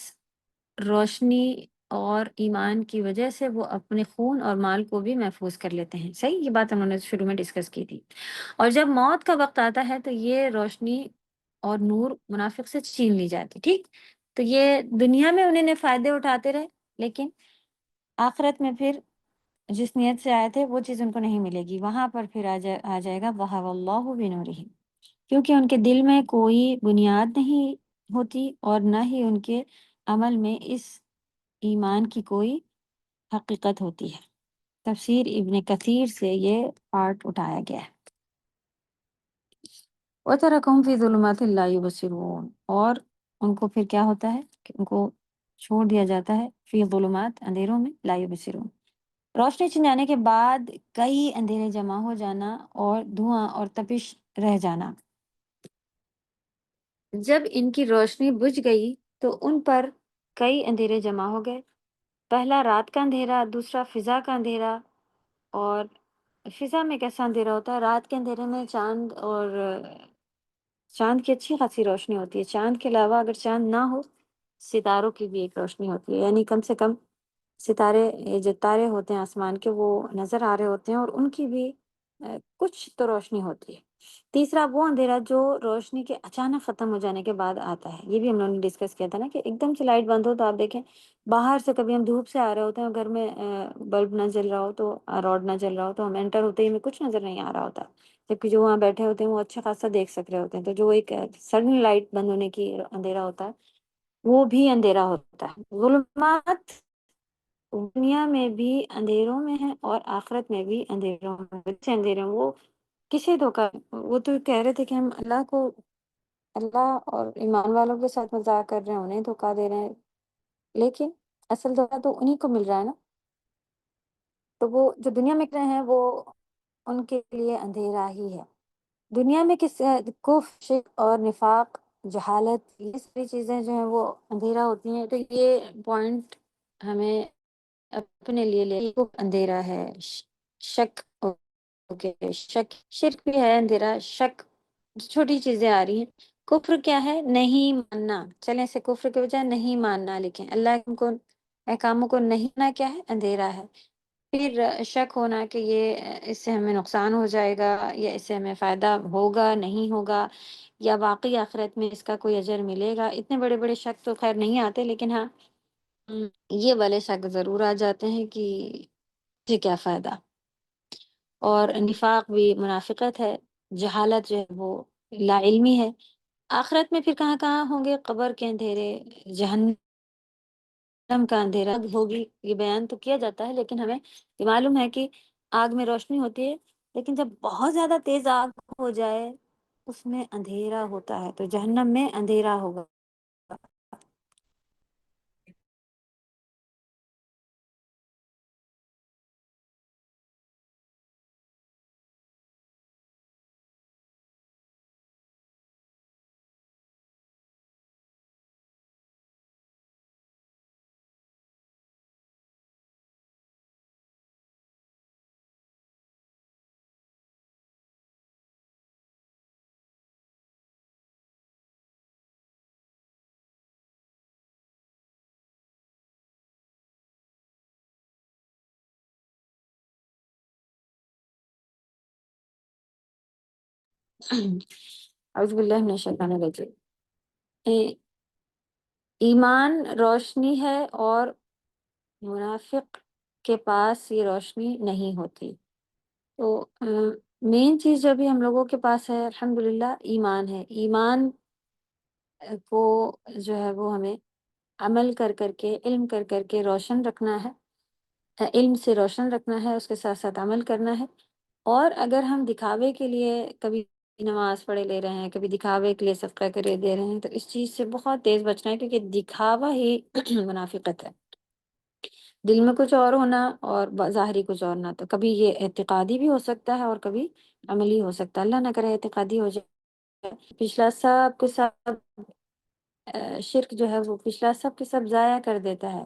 Speaker 1: روشنی اور ایمان کی وجہ سے وہ اپنے خون اور مال کو بھی محفوظ کر لیتے ہیں. صحیح، یہ بات انہوں نے شروع میں ڈسکس کی تھی. اور جب موت کا وقت آتا ہے تو یہ روشنی اور نور منافق سے چھین لی جاتی. ٹھیک، تو یہ دنیا میں انہیں فائدے اٹھاتے رہے، لیکن آخرت میں پھر جس نیت سے آئے تھے وہ چیز ان کو نہیں ملے گی. وہاں پر پھر آ جائے گا وَهَوَ اللَّهُ بِنُورِهِمْ، کیونکہ ان کے دل میں کوئی بنیاد نہیں ہوتی اور نہ ہی ان کے عمل میں اس ایمان کی کوئی حقیقت ہوتی ہے. تفسیر ابن کثیر سے یہ پارٹ اٹھایا گیا ہے. وَتَرَكَهُمْ فِي ظُلُمَاتٍ لَا يُبْصِرُونَ، اور ان کو پھر کیا ہوتا ہے کہ ان کو چھوڑ دیا جاتا ہے فی ظلمات، اندھیروں میں، لا یبصرون، روشنی چھن جانے کے بعد کئی اندھیرے جمع ہو جانا اور دھواں اور تپش رہ جانا. جب ان کی روشنی بجھ گئی تو ان پر کئی اندھیرے جمع ہو گئے. پہلا رات کا اندھیرا، دوسرا فضا کا اندھیرا. اور فضا میں کیسا اندھیرا ہوتا ہے؟ رات کے اندھیرے میں چاند کی اچھی خاصی روشنی ہوتی ہے. چاند کے علاوہ اگر چاند نہ ہو، ستاروں کی بھی ایک روشنی ہوتی ہے، یعنی کم سے کم ستارے، یہ جو تارے ہوتے ہیں آسمان کے، وہ نظر آ رہے ہوتے ہیں اور ان کی بھی کچھ تو روشنی ہوتی ہے. تیسرا وہ اندھیرا جو روشنی کے اچانک ختم ہو جانے کے بعد آتا ہے. یہ بھی ہم لوگوں نے ڈسکس کیا تھا نا کہ ایک دم سے لائٹ بند ہو تو آپ دیکھیں باہر سے، کبھی ہم دھوپ سے آ رہے ہوتے ہیں، گھر میں بلب نہ جل رہا ہو تو، راڈ نہ جل رہا ہو تو ہم انٹر ہوتے ہی ہمیں کچھ نظر نہیں آ رہا ہوتا، جبکہ جو وہاں بیٹھے ہوتے ہیں وہ اچھا خاصا دیکھ سک رہے ہوتے ہیں. تو جو ایک سڈن لائٹ بند ہونے کی اندھیرا ہوتا ہے وہ بھی اندھیرا ہوتا ہے. ظلمات دنیا میں بھی اندھیروں میں ہے اور آخرت میں بھی اندھیروں میں. اچھے اندھیرے وہ کسے دھوکا، وہ تو کہہ رہے تھے کہ ہم اللہ اور ایمان والوں کے ساتھ مذاق کر رہے ہیں، انہیں دھوکا دے رہے ہیں، لیکن اصل دھوکا تو انہیں کو مل رہا ہے نا. تو وہ جو دنیا میں رہے ہیں وہ ان کے لیے اندھیرا ہی ہے. دنیا میں کفر، شرک اور نفاق، جہالت، یہ ساری چیزیں جو ہیں وہ اندھیرا ہوتی ہیں. تو یہ پوائنٹ ہمیں اپنے لیے اندھیرا ہے. شک، اوکے، شرک بھی ہے اندھیرا. شک، چھوٹی چیزیں آ رہی ہیں. کفر کیا ہے؟ نہیں ماننا. چلیں سے کفر کے بجائے نہیں ماننا لکھیں. اللہ کو احکاموں کو نہیں ماننا کیا ہے؟ اندھیرا ہے. پھر شک ہونا کہ یہ اس سے ہمیں نقصان ہو جائے گا، یا اس سے ہمیں فائدہ ہوگا نہیں ہوگا، یا واقعی آخرت میں اس کا کوئی اجر ملے گا. اتنے بڑے بڑے شک تو خیر نہیں آتے، لیکن ہاں یہ والے شک ضرور آ جاتے ہیں کہ مجھے کیا فائدہ. اور نفاق بھی منافقت ہے. جہالت جو ہے وہ لا علمی ہے. آخرت میں پھر کہاں کہاں ہوں گے؟ قبر کے اندھیرے، جہنم کا اندھیرا ہوگی. یہ بیان تو کیا جاتا ہے، لیکن ہمیں یہ معلوم ہے کہ آگ میں روشنی ہوتی ہے، لیکن جب بہت زیادہ تیز آگ ہو جائے اس میں اندھیرا ہوتا ہے. تو جہنم میں اندھیرا ہوگا. اعوذ باللہ من الشیطان الرجیم. ایمان روشنی ہے اور منافق کے پاس یہ روشنی نہیں ہوتی. تو مین چیز جو بھی ہم لوگوں کے پاس ہے الحمدللہ ایمان ہے. ایمان کو جو ہے وہ ہمیں عمل کر کر کے علم کر کر کے روشن رکھنا ہے، علم سے روشن رکھنا ہے، اس کے ساتھ ساتھ عمل کرنا ہے. اور اگر ہم دکھاوے کے لیے کبھی نماز پڑھے لے رہے ہیں، کبھی دکھاوے کے لیے صدقہ کرے دے رہے ہیں، تو اس چیز سے بہت تیز بچنا ہے، کیونکہ دکھاوا ہی منافقت ہے. دل میں کچھ اور ہونا اور ظاہری کچھ اور نہ. تو کبھی یہ اعتقادی بھی ہو سکتا ہے اور کبھی عملی ہو سکتا ہے. اللہ نہ کرے اعتقادی ہو جائے. پچھلا سب کے سب شرک جو ہے وہ پچھلا سب کے سب ضائع کر دیتا ہے.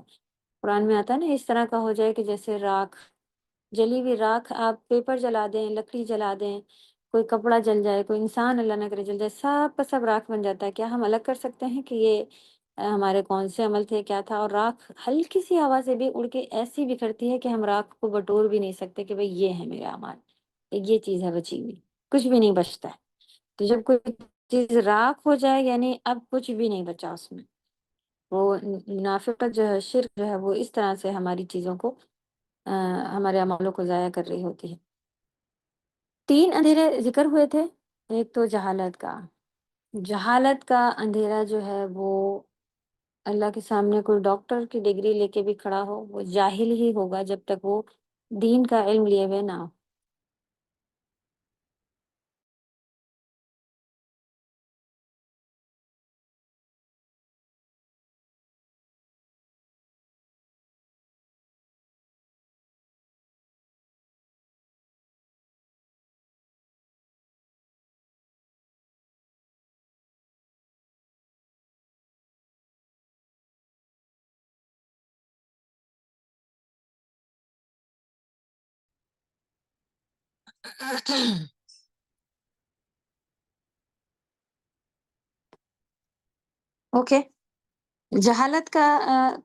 Speaker 1: قرآن میں آتا ہے نا، اس طرح کا ہو جائے کہ جیسے راکھ، جلی ہوئی راکھ، آپ پیپر جلا دیں، لکڑی جلا دیں، کوئی کپڑا جل جائے، کوئی انسان اللہ نہ کرے جل جائے، سب کا سب راکھ بن جاتا ہے. کیا ہم الگ کر سکتے ہیں کہ یہ ہمارے کون سے عمل تھے، کیا تھا؟ اور راکھ ہلکی سی ہوا سے بھی اڑ کے ایسی بکھرتی ہے کہ ہم راکھ کو بٹور بھی نہیں سکتے کہ بھئی یہ ہے میرا اعمال، یہ چیز ہے بچی ہوئی، کچھ بھی نہیں بچتا ہے. تو جب کوئی چیز راکھ ہو جائے یعنی اب کچھ بھی نہیں بچا اس میں. وہ منافقت جو ہے، شرک جو ہے، وہ اس طرح سے ہماری چیزوں کو ہمارے عملوں کو ضائع کر رہی ہوتی ہے. 3 اندھیرے ذکر ہوئے تھے. ایک تو جہالت کا اندھیرا جو ہے وہ اللہ کے سامنے کوئی ڈاکٹر کی ڈگری لے کے بھی کھڑا ہو، وہ جاہل ہی ہوگا جب تک وہ دین کا علم لیے ہوئے نہ ہو. اوکے. جہالت کا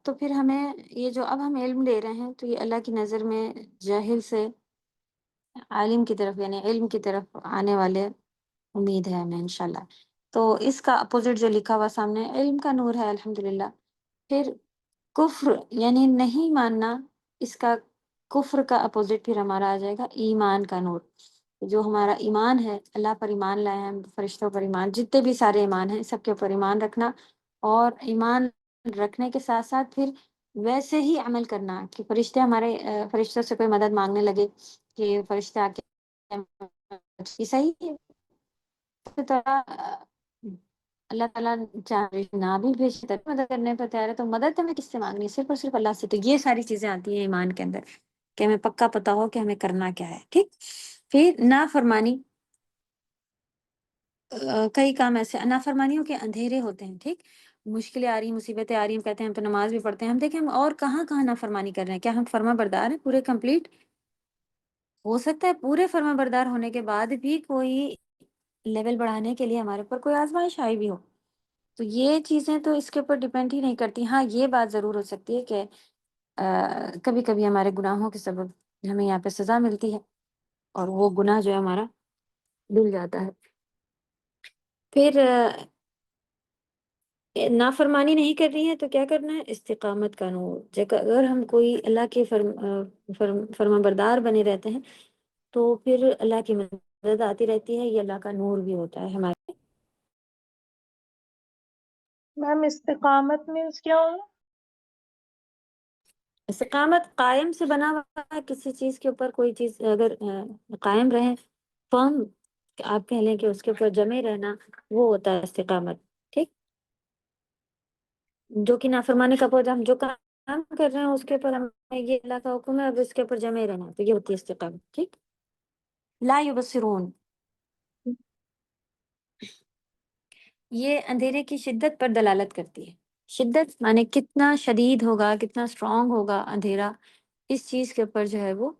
Speaker 1: تو پھر ہمیں یہ جو اب ہم علم لے رہے ہیں تو یہ اللہ کی نظر میں جاہل سے عالم کی طرف یعنی علم کی طرف آنے والے امید ہے ہمیں انشاءاللہ. تو اس کا اپوزٹ جو لکھا ہوا سامنے، علم کا نور ہے الحمدللہ. پھر کفر یعنی نہیں ماننا، اس کا کفر کا اپوزٹ پھر ہمارا آ جائے گا ایمان کا نور. جو ہمارا ایمان ہے، اللہ پر ایمان لائے ہیں، فرشتوں پر ایمان، جتنے بھی سارے ایمان ہیں سب کے اوپر ایمان رکھنا، اور ایمان رکھنے کے ساتھ ساتھ پھر ویسے ہی عمل کرنا کہ فرشتے ہمارے فرشتوں سے کوئی مدد مانگنے لگے کہ فرشتے آ کے یہ صحیح ہے. اسی طرح اللہ تعالیٰ چاہے نہ بھی بھیجتا ہے، مدد کرنے پر تیار ہے، تو مدد ہمیں کس سے مانگنی ہے؟ صرف اور صرف اللہ سے. تو یہ ساری چیزیں آتی ہیں ایمان کے اندر کہ ہمیں پکا پتا ہو کہ ہمیں کرنا کیا ہے. ٹھیک. پھر نافرمانی، کئی کام ایسے نافرمانیوں کے اندھیرے ہوتے ہیں. ٹھیک. مشکلیں آ رہی ہیں، مصیبتیں آ رہی ہیں، کہتے ہیں ہم تو نماز بھی پڑھتے ہیں، ہم دیکھیں ہم اور کہاں کہاں نافرمانی کر رہے ہیں. کیا ہم فرما بردار ہیں پورے کمپلیٹ؟ ہو سکتا ہے پورے فرما بردار ہونے کے بعد بھی کوئی لیول بڑھانے کے لیے ہمارے اوپر کوئی آزمائش آئی بھی ہو. تو یہ چیزیں تو اس کے اوپر ڈیپینڈ ہی نہیں کرتی. ہاں یہ بات ضرور ہو سکتی ہے کہ کبھی کبھی ہمارے گناہوں کے سبب ہمیں یہاں پہ سزا ملتی ہے اور وہ گناہ جو ہے ہمارا دل جاتا ہے. پھر نافرمانی نہیں کر رہی ہے تو کیا کرنا ہے؟ استقامت کا نور. اگر ہم کوئی اللہ کے فرما بردار بنے رہتے ہیں تو پھر اللہ کی مدد آتی رہتی ہے. یہ اللہ کا نور بھی ہوتا ہے ہمارے.
Speaker 4: میم استقامت مینس کیا ہوگا؟
Speaker 1: استقامت قائم سے بنا ہوا ہے. کسی چیز کے اوپر کوئی چیز اگر قائم رہے، فرم آپ کہہ لیں کہ اس کے اوپر جمے رہنا، وہ ہوتا ہے استقامت. ٹھیک. جو کہ نافرمانی کا پودا، ہم جو کام کر رہے ہیں اس کے اوپر ہمیں یہ اللہ کا حکم ہے، اب اس کے اوپر جمے رہنا، تو یہ ہوتی ہے استقامت. ٹھیک. لا یبصرون، یہ اندھیرے کی شدت پر دلالت کرتی ہے. شدت مانے کتنا شدید ہوگا، کتنا اسٹرانگ ہوگا اندھیرا، اس چیز کے اوپر جو ہے وہ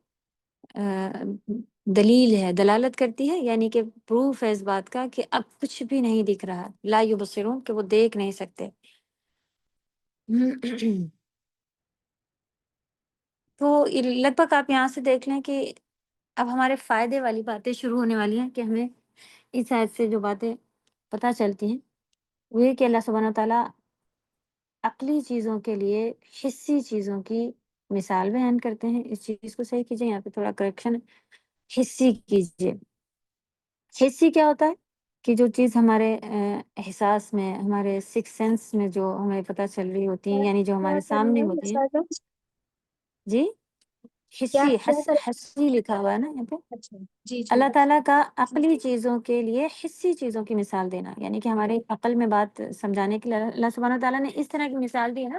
Speaker 1: دلیل ہے، دلالت کرتی ہے. یعنی کہ پروف ہے اس بات کا کہ اب کچھ بھی نہیں دکھ رہا. لا یبصرون کہ وہ دیکھ نہیں سکتے. تو لگ بھگ آپ یہاں سے دیکھ لیں کہ اب ہمارے فائدے والی باتیں شروع ہونے والی ہیں کہ ہمیں اس آیت سے جو باتیں پتہ چلتی ہیں وہ یہ کہ اللہ سبحانہ تعالیٰ عقلی چیزوں کے لیے حسی چیزوں کی مثال بیان کرتے ہیں. اس چیز کو صحیح کیجیے، یہاں پہ تھوڑا کریکشن ہے. حسی کیجیے. حسی کیا ہوتا ہے کہ جو چیز ہمارے احساس میں، ہمارے سکس سینس میں جو ہمیں پتہ چل رہی ہوتی ہیں، یعنی جو ہمارے
Speaker 2: کیا
Speaker 1: سامنے
Speaker 2: کرنا
Speaker 1: ہوتی ہیں.
Speaker 2: ہے
Speaker 1: جی
Speaker 2: کیا
Speaker 1: حسی،
Speaker 2: کیا کر
Speaker 1: حسی لکھا ہوا ہے نا یہاں پہ.
Speaker 2: اچھا جی جی
Speaker 1: اللہ تعالیٰ کا عقلی چیزوں کے لیے حسی چیزوں کی مثال دینا، یعنی کہ ہمارے عقل میں بات سمجھانے کے لیے اللہ سبحانہ تعالیٰ نے اس طرح کی مثال دی ہے نا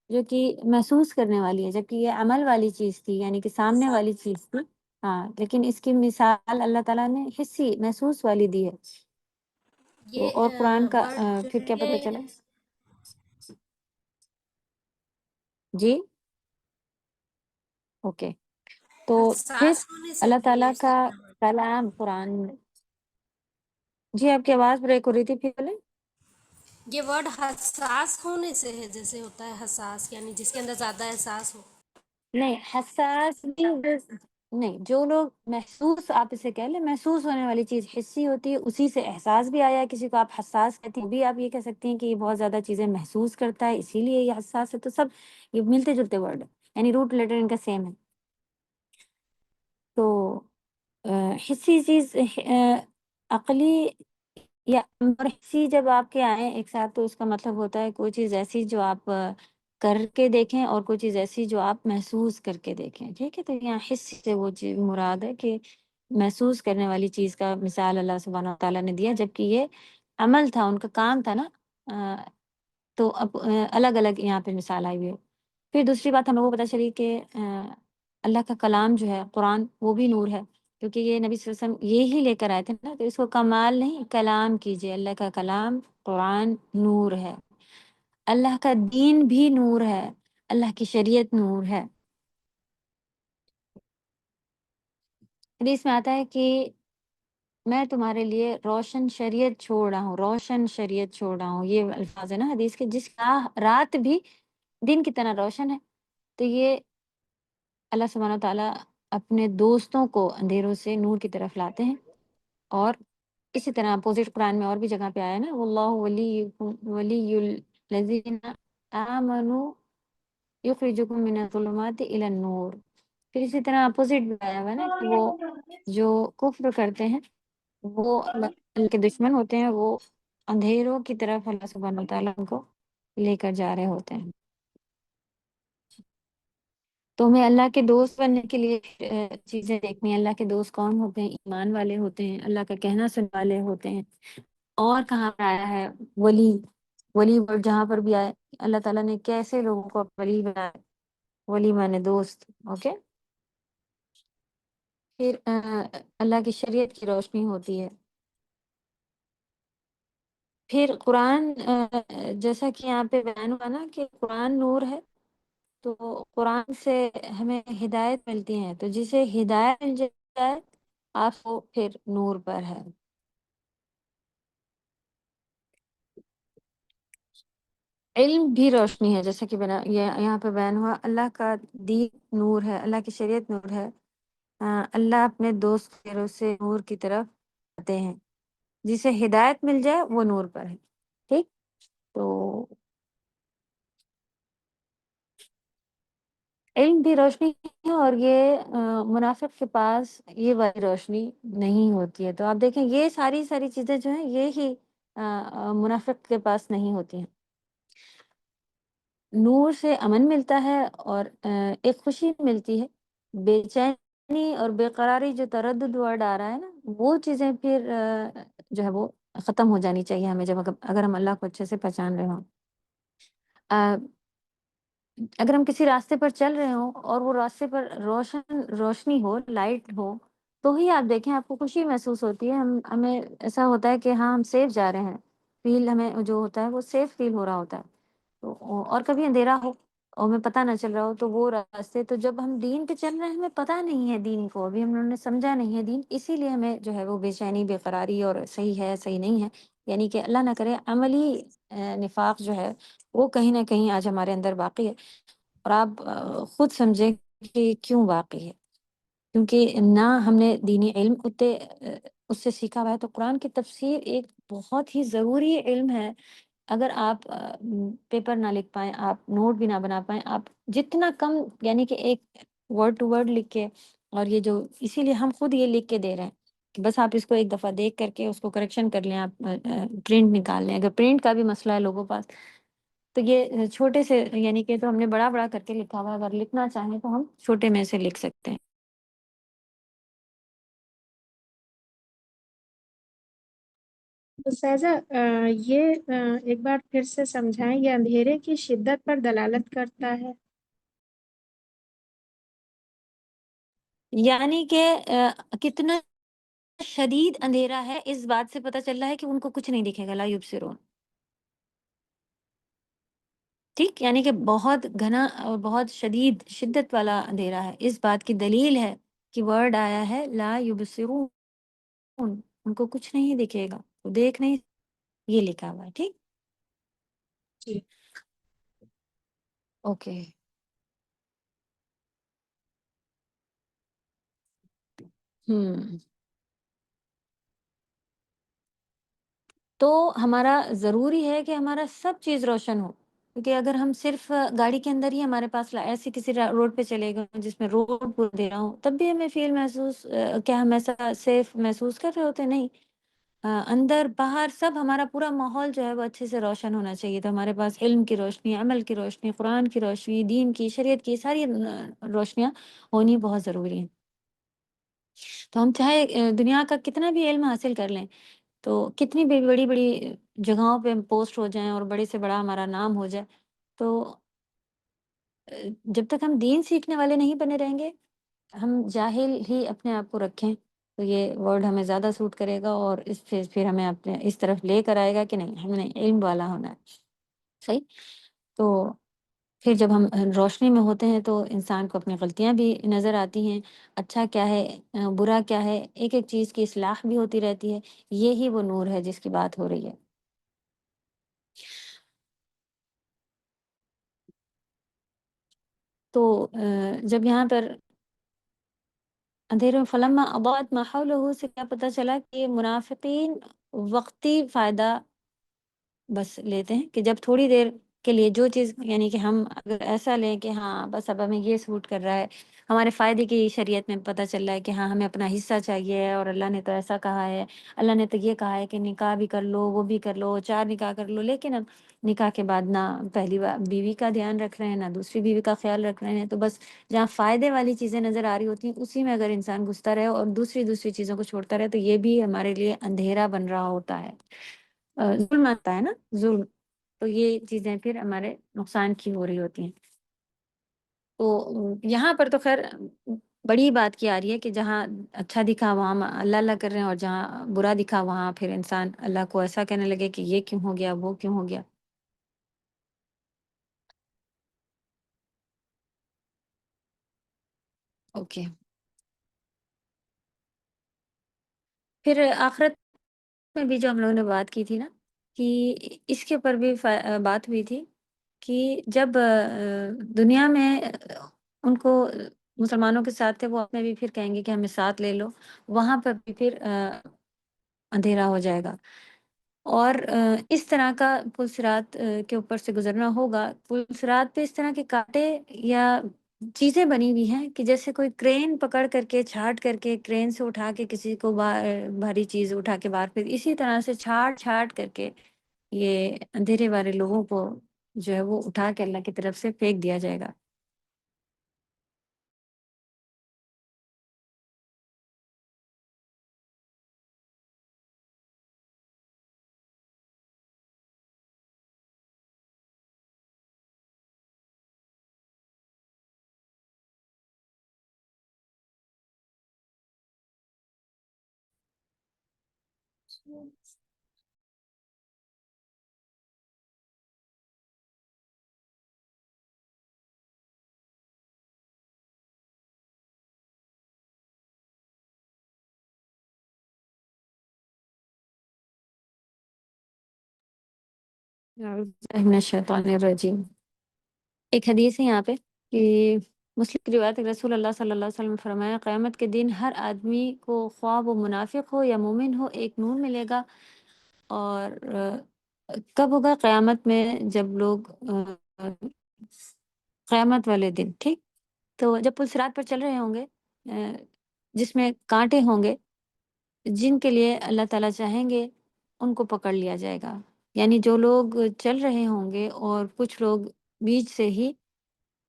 Speaker 1: جو کہ محسوس کرنے والی ہے، جبکہ یہ عمل والی چیز تھی، یعنی کہ سامنے والی چیز تھی. ہاں، لیکن اس کی مثال اللہ تعالیٰ نے حسی محسوس والی دی ہے. تو اور قرآن کا پھر کیا پتہ چلا؟ جی اوکے. تو پھر اللہ تعالیٰ کا کلام قرآن. جی آپ کی آواز بریک ہو رہی تھی، پھر بولیں.
Speaker 5: یہ ورڈ حساس ہونے سے ہے، جیسے ہوتا ہے حساس یعنی جس کے اندر زیادہ احساس ہو.
Speaker 1: نہیں، حساس نہیں، جو لوگ محسوس، آپ اسے کہہ لیں محسوس ہونے والی چیز حسی ہوتی ہے، اسی سے احساس بھی آیا ہے. کسی کو آپ حساس کہتے ہیں، بھی آپ یہ کہہ سکتے ہیں کہ یہ بہت زیادہ چیزیں محسوس کرتا ہے اسی لیے یہ حساس ہے. تو سب یہ ملتے جلتے ورڈ ہے، یعنی روٹ لیٹر ان کا سیم ہے. تو حسی چیز عقلی یا اور حسی جب آپ کے آئیں ایک ساتھ تو اس کا مطلب ہوتا ہے کوئی چیز ایسی جو آپ کر کے دیکھیں اور کوئی چیز ایسی جو آپ محسوس کر کے دیکھیں. ٹھیک ہے، تو یہاں حس سے وہ چیز مراد ہے کہ محسوس کرنے والی چیز کا مثال اللہ سبحانہ تعالیٰ نے دیا، جبکہ یہ عمل تھا، ان کا کام تھا نا. تو اب الگ الگ یہاں پہ مثال آئی ہوئی ہے. پھر دوسری بات ہمیں وہ پتہ چلی کہ اللہ کا کلام جو ہے قرآن وہ بھی نور ہے، کیونکہ یہ نبی صلی اللہ علیہ وسلم یہی لے کر آئے تھے نا. تو اس کو کمال نہیں، کلام کیجیے. اللہ کا کلام قرآن نور ہے، اللہ کا دین بھی نور ہے، اللہ کی شریعت نور ہے. حدیث میں آتا ہے کہ میں تمہارے لیے روشن شریعت چھوڑ رہا ہوں، روشن شریعت چھوڑ رہا ہوں. یہ الفاظ ہے نا حدیث کے، جس کا رات بھی دن کی طرح روشن ہے. تو یہ اللہ سبحانہ تعالیٰ اپنے دوستوں کو اندھیروں سے نور کی طرف لاتے ہیں. اور اسی طرح اپوزٹ قرآن میں اور بھی جگہ پہ آیا ہے نا، واللہ ولی الذین آمنوا یخرجکم من الظلمات الی النور. پھر اسی طرح اپوزٹ بھی آیا ہوا ہے نا کہ وہ جو کفر کرتے ہیں وہ اللہ کے دشمن ہوتے ہیں، وہ اندھیروں کی طرف اللہ سبحانہ تعالیٰ ان کو لے کر جا رہے ہوتے ہیں. تو ہمیں اللہ کے دوست بننے کے لیے چیزیں دیکھنی ہیں. اللہ کے دوست کون ہوتے ہیں؟ ایمان والے ہوتے ہیں، اللہ کا کہنا سننے والے ہوتے ہیں. اور کہاں پر آیا ہے ولی؟ ولی ورڈ جہاں پر بھی آئے اللہ تعالیٰ نے کیسے لوگوں کو ولی بنایا. ولی مانے دوست. اوکے. پھر اللہ کی شریعت کی روشنی ہوتی ہے. پھر قرآن جیسا کہ یہاں پہ بیان ہوا نا کہ قرآن نور ہے، تو قرآن سے ہمیں ہدایت ملتی ہیں. تو جسے ہدایت مل جائے آپ وہ پھر نور پر ہے. علم بھی روشنی ہے، جیسا کہ یہاں پہ بیان ہوا اللہ کا دین نور ہے، اللہ کی شریعت نور ہے. اللہ اپنے دوست غیروں سے نور کی طرف آتے ہیں. جسے ہدایت مل جائے وہ نور پر ہے. ٹھیک. تو علم بھی روشنی ہے، اور یہ منافق کے پاس یہ والی روشنی نہیں ہوتی ہے. تو آپ دیکھیں یہ ساری چیزیں جو ہیں یہ ہی منافق کے پاس نہیں ہوتی ہیں. نور سے امن ملتا ہے اور ایک خوشی ملتی ہے. بے چینی اور بے قراری جو تردد ورڈ آ رہا ہے نا، وہ چیزیں پھر جو ہے وہ ختم ہو جانی چاہیے ہمیں، جب اگر ہم اللہ کو اچھے سے پہچان رہے ہوں. اگر ہم کسی راستے پر چل رہے ہوں اور وہ راستے پر روشنی ہو، لائٹ ہو، تو ہی آپ دیکھیں آپ کو خوشی محسوس ہوتی ہے. ہمیں ایسا ہوتا ہے کہ ہاں ہم سیف جا رہے ہیں، فیل ہمیں جو ہوتا ہے وہ سیف فیل ہو رہا ہوتا ہے. تو اور کبھی اندھیرا ہو اور ہمیں پتہ نہ چل رہا ہو، تو وہ راستے، تو جب ہم دین پہ چل رہے ہیں ہمیں پتہ نہیں ہے دین کو، ابھی ہم نے سمجھا نہیں ہے دین، اسی لیے ہمیں جو ہے وہ بے چینی، بے قراری اور صحیح ہے صحیح نہیں ہے. یعنی کہ اللہ نہ کرے عملی نفاق جو ہے وہ کہیں نہ کہیں آج ہمارے اندر باقی ہے. اور آپ خود سمجھیں کہ کیوں باقی ہے، کیونکہ نہ ہم نے دینی علم اس سے سیکھا ہوا ہے۔ تو قرآن کی تفسیر ایک بہت ہی ضروری علم ہے۔ اگر آپ پیپر نہ لکھ پائیں، آپ نوٹ بھی نہ بنا پائیں، آپ جتنا کم یعنی کہ ایک ورڈ ٹو ورڈ لکھ کے، اور یہ جو اسی لیے ہم خود یہ لکھ کے دے رہے ہیں کہ بس آپ اس کو ایک دفعہ دیکھ کر کے اس کو کریکشن کر لیں، آپ پرنٹ نکال لیں۔ اگر پرنٹ کا بھی مسئلہ ہے لوگوں پاس، تو یہ چھوٹے سے یعنی کہ تو ہم نے بڑا بڑا کر کے لکھا ہوا ہے، اگر لکھنا چاہیں تو ہم چھوٹے میں سے لکھ سکتے ہیں۔
Speaker 4: استاذہ یہ ایک بار پھر سے سمجھائیں، یہ اندھیرے کی شدت پر دلالت کرتا ہے؟
Speaker 1: یعنی کہ کتنا شدید اندھیرا ہے، اس بات سے پتہ چل رہا ہے کہ ان کو کچھ نہیں دکھے گا، لا یبصرون۔ ٹھیک، یعنی کہ بہت گھنا اور بہت شدید شدت والا اندھیرا ہے۔ اس بات کی دلیل ہے کہ ورڈ آیا ہے لا یبصرون، ان کو کچھ نہیں دکھے گا، وہ دیکھ نہیں، یہ لکھا ہوا ہے۔ ٹھیک،
Speaker 4: جی
Speaker 1: اوکے۔ ہم تو ہمارا ضروری ہے کہ ہمارا سب چیز روشن ہو، کیونکہ اگر ہم صرف گاڑی کے اندر ہی ہمارے پاس ایسی کسی روڈ پہ چلے گئے جس میں روڈ پورا دے رہا ہوں، تب بھی ہمیں فیل محسوس کیا ہم ایسا سیف محسوس کر رہے ہوتے؟ نہیں، اندر باہر سب ہمارا پورا ماحول جو ہے وہ اچھے سے روشن ہونا چاہیے۔ تو ہمارے پاس علم کی روشنی، عمل کی روشنی، قرآن کی روشنی، دین کی، شریعت کی ساری روشنیاں ہونی بہت ضروری ہیں۔ تو ہم چاہے دنیا کا کتنا بھی علم حاصل کر لیں، تو کتنی بھی بڑی بڑی جگہوں پہ ہم پوسٹ ہو جائیں اور بڑے سے بڑا ہمارا نام ہو جائے، تو جب تک ہم دین سیکھنے والے نہیں بنے رہیں گے، ہم جاہل ہی اپنے آپ کو رکھیں، تو یہ ورڈ ہمیں زیادہ سوٹ کرے گا، اور اس سے پھر ہمیں اپنے اس طرف لے کر آئے گا کہ نہیں، ہم نے علم والا ہونا ہے۔ صحیح، تو پھر جب ہم روشنی میں ہوتے ہیں تو انسان کو اپنی غلطیاں بھی نظر آتی ہیں، اچھا کیا ہے، برا کیا ہے، ایک ایک چیز کی اصلاح بھی ہوتی رہتی ہے۔ یہی وہ نور ہے جس کی بات ہو رہی ہے۔ تو جب یہاں پر اندھیروں فلما اضاءت ما حوله سے کیا پتہ چلا کہ یہ منافقین وقتی فائدہ بس لیتے ہیں، کہ جب تھوڑی دیر کے لیے جو چیز یعنی کہ ہم اگر ایسا لیں کہ ہاں بس اب ہمیں یہ سوٹ کر رہا ہے، ہمارے فائدے کی شریعت میں پتہ چل رہا ہے کہ ہاں ہمیں اپنا حصہ چاہیے، اور اللہ نے تو ایسا کہا ہے، اللہ نے تو یہ کہا ہے کہ نکاح بھی کر لو، وہ بھی کر لو، 4 نکاح کر لو، لیکن اب نکاح کے بعد نہ پہلی بیوی کا دھیان رکھ رہے ہیں، نہ دوسری بیوی کا خیال رکھ رہے ہیں، تو بس جہاں فائدے والی چیزیں نظر آ رہی ہوتی ہیں اسی میں اگر انسان گھستا رہے اور دوسری چیزوں کو چھوڑتا رہے، تو یہ بھی ہمارے لیے اندھیرا بن رہا ہوتا ہے، ظلم آتا ہے نا، ظلم۔ تو یہ چیزیں پھر ہمارے نقصان کی ہو رہی ہوتی ہیں۔ تو یہاں پر تو خیر بڑی بات کی آ رہی ہے کہ جہاں اچھا دکھا وہاں ہم اللہ اللہ کر رہے ہیں، اور جہاں برا دکھا وہاں پھر انسان اللہ کو ایسا کہنے لگے کہ یہ کیوں ہو گیا، وہ کیوں ہو گیا۔ اوکے، پھر آخرت میں بھی جو ہم لوگوں نے بات کی تھی نا، کہ اس کے اوپر بھی بات ہوئی تھی کہ جب دنیا میں ان کو مسلمانوں کے ساتھ تھے، وہ اپنے بھی پھر کہیں گے کہ ہمیں ساتھ لے لو، وہاں پر بھی پھر اندھیرا ہو جائے گا، اور اس طرح کا پل صراط کے اوپر سے گزرنا ہوگا۔ پل صراط پہ اس طرح کے کانٹے یا چیزیں بنی ہوئی ہیں کہ جیسے کوئی کرین پکڑ کر کے چھاٹ کر کے کرین سے اٹھا کے کسی کو بھاری چیز اٹھا کے باہر، پھر اسی طرح سے چھاٹ چھاٹ کر کے یہ اندھیرے والے لوگوں کو جو ہے وہ اٹھا کے اللہ کی طرف سے پھینک دیا جائے گا۔ اعوذ باللہ من الشیطان الرجیم۔ ایک حدیث ہے یہاں پہ کہ مسلم کی روایت ہے، رسول اللہ صلی اللہ علیہ وسلم نے فرمایا قیامت کے دن ہر آدمی کو خواہ وہ منافق ہو یا مومن ہو ایک نور ملے گا۔ اور کب ہوگا قیامت میں؟ جب لوگ قیامت والے دن، ٹھیک، تو جب پل صراط پر چل رہے ہوں گے، جس میں کانٹے ہوں گے، جن کے لیے اللہ تعالیٰ چاہیں گے ان کو پکڑ لیا جائے گا۔ یعنی جو لوگ چل رہے ہوں گے اور کچھ لوگ بیچ سے ہی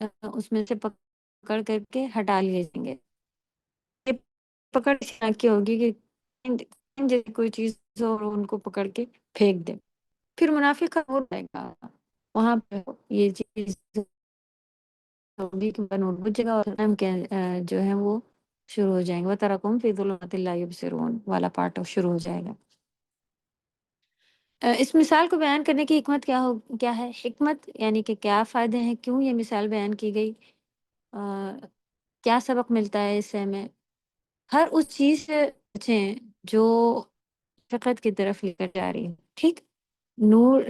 Speaker 1: اس میں سے پکڑ کر کے ہٹا لیے جائیں گے۔ یہ پکڑ اس طرح کی ہوگی کہ جیسے کوئی چیز ہو اور ان کو پکڑ کے پھینک دے، پھر منافق کا ہو جائے گا، وہاں پہ یہ چیز ہوگی کہ نور بجھے گا اور جہنم کے جو ہے وہ شروع ہو جائیں گے، وَتَرَكُمْ فِي ظُلُمَاتٍ لَا يُبْصِرُونَ والا پارٹ شروع ہو جائے گا۔ اس مثال کو بیان کرنے کی حکمت کیا ہے؟ حکمت یعنی کہ کیا فائدے ہیں، کیوں یہ مثال بیان کی گئی، کیا سبق ملتا ہے اس سے ہمیں؟ ہر اس چیز سے بچیں جو فقط کی طرف لے کر جا رہی ہے، ٹھیک، نور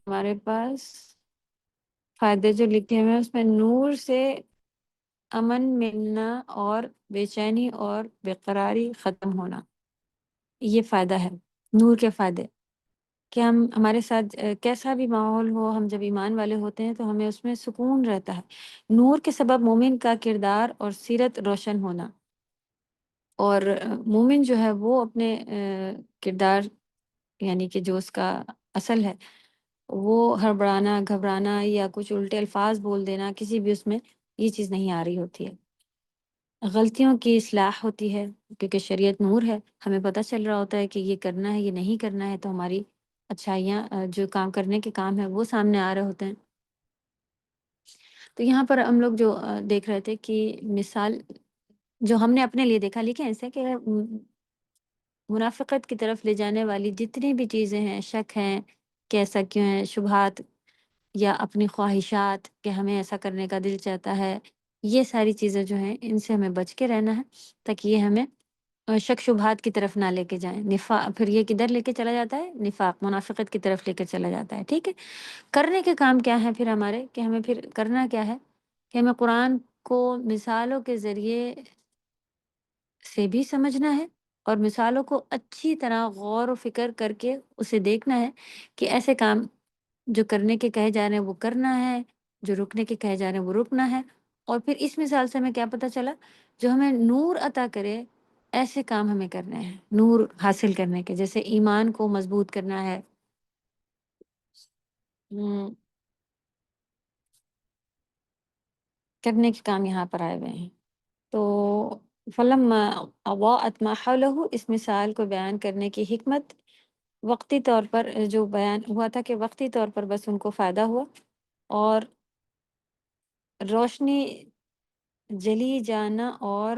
Speaker 1: ہمارے پاس فائدے جو لکھے ہوئے ہیں اس میں نور سے امن ملنا اور بے چینی اور بے قراری ختم ہونا، یہ فائدہ ہے نور کے فائدے، کہ ہمارے ساتھ کیسا بھی ماحول ہو، ہم جب ایمان والے ہوتے ہیں تو ہمیں اس میں سکون رہتا ہے۔ نور کے سبب مومن کا کردار اور سیرت روشن ہونا، اور مومن جو ہے وہ اپنے کردار یعنی کہ جو اس کا اصل ہے وہ ہڑبڑانا، گھبرانا یا کچھ الٹے الفاظ بول دینا، کسی بھی اس میں یہ چیز نہیں آ رہی ہوتی ہے۔ غلطیوں کی اصلاح ہوتی ہے کیونکہ شریعت نور ہے، ہمیں پتہ چل رہا ہوتا ہے کہ یہ کرنا ہے یہ نہیں کرنا ہے، تو ہماری اچھائیاں جو کام کرنے کے کام ہے وہ سامنے آ رہے ہوتے ہیں۔ تو یہاں پر ہم لوگ جو دیکھ رہے تھے کہ مثال جو ہم نے اپنے لیے دیکھا، لکھیں ایسے کہ منافقت کی طرف لے جانے والی جتنی بھی چیزیں ہیں، شک ہیں کہ ایسا کیوں ہے، شبہات یا اپنی خواہشات کہ ہمیں ایسا کرنے کا دل چاہتا ہے، یہ ساری چیزیں جو ہیں ان سے ہمیں بچ کے رہنا ہے تاکہ یہ ہمیں شک شبہات کی طرف نہ لے کے جائیں۔ نفاق پھر یہ کدھر لے کے چلا جاتا ہے؟ نفاق، منافقت کی طرف لے کے چلا جاتا ہے، ٹھیک ہے۔ کرنے کے کام کیا ہیں پھر ہمارے، کہ ہمیں پھر کرنا کیا ہے، کہ ہمیں قرآن کو مثالوں کے ذریعے سے بھی سمجھنا ہے اور مثالوں کو اچھی طرح غور و فکر کر کے اسے دیکھنا ہے کہ ایسے کام جو کرنے کے کہے جا رہے ہیں وہ کرنا ہے، جو رکنے کے کہے جا رہے ہیں وہ رکنا ہے۔ اور پھر اس مثال سے ہمیں کیا پتہ چلا، جو ہمیں نور عطا کرے ایسے کام ہمیں کرنے ہیں نور حاصل کرنے کے، جیسے ایمان کو مضبوط کرنا ہے، کرنے کے کام یہاں پر آئے ہوئے ہیں۔ تو فلما اضاءت ما حوله، اس مثال کو بیان کرنے کی حکمت وقتی طور پر جو بیان ہوا تھا کہ وقتی طور پر بس ان کو فائدہ ہوا، اور روشنی جلی جانا اور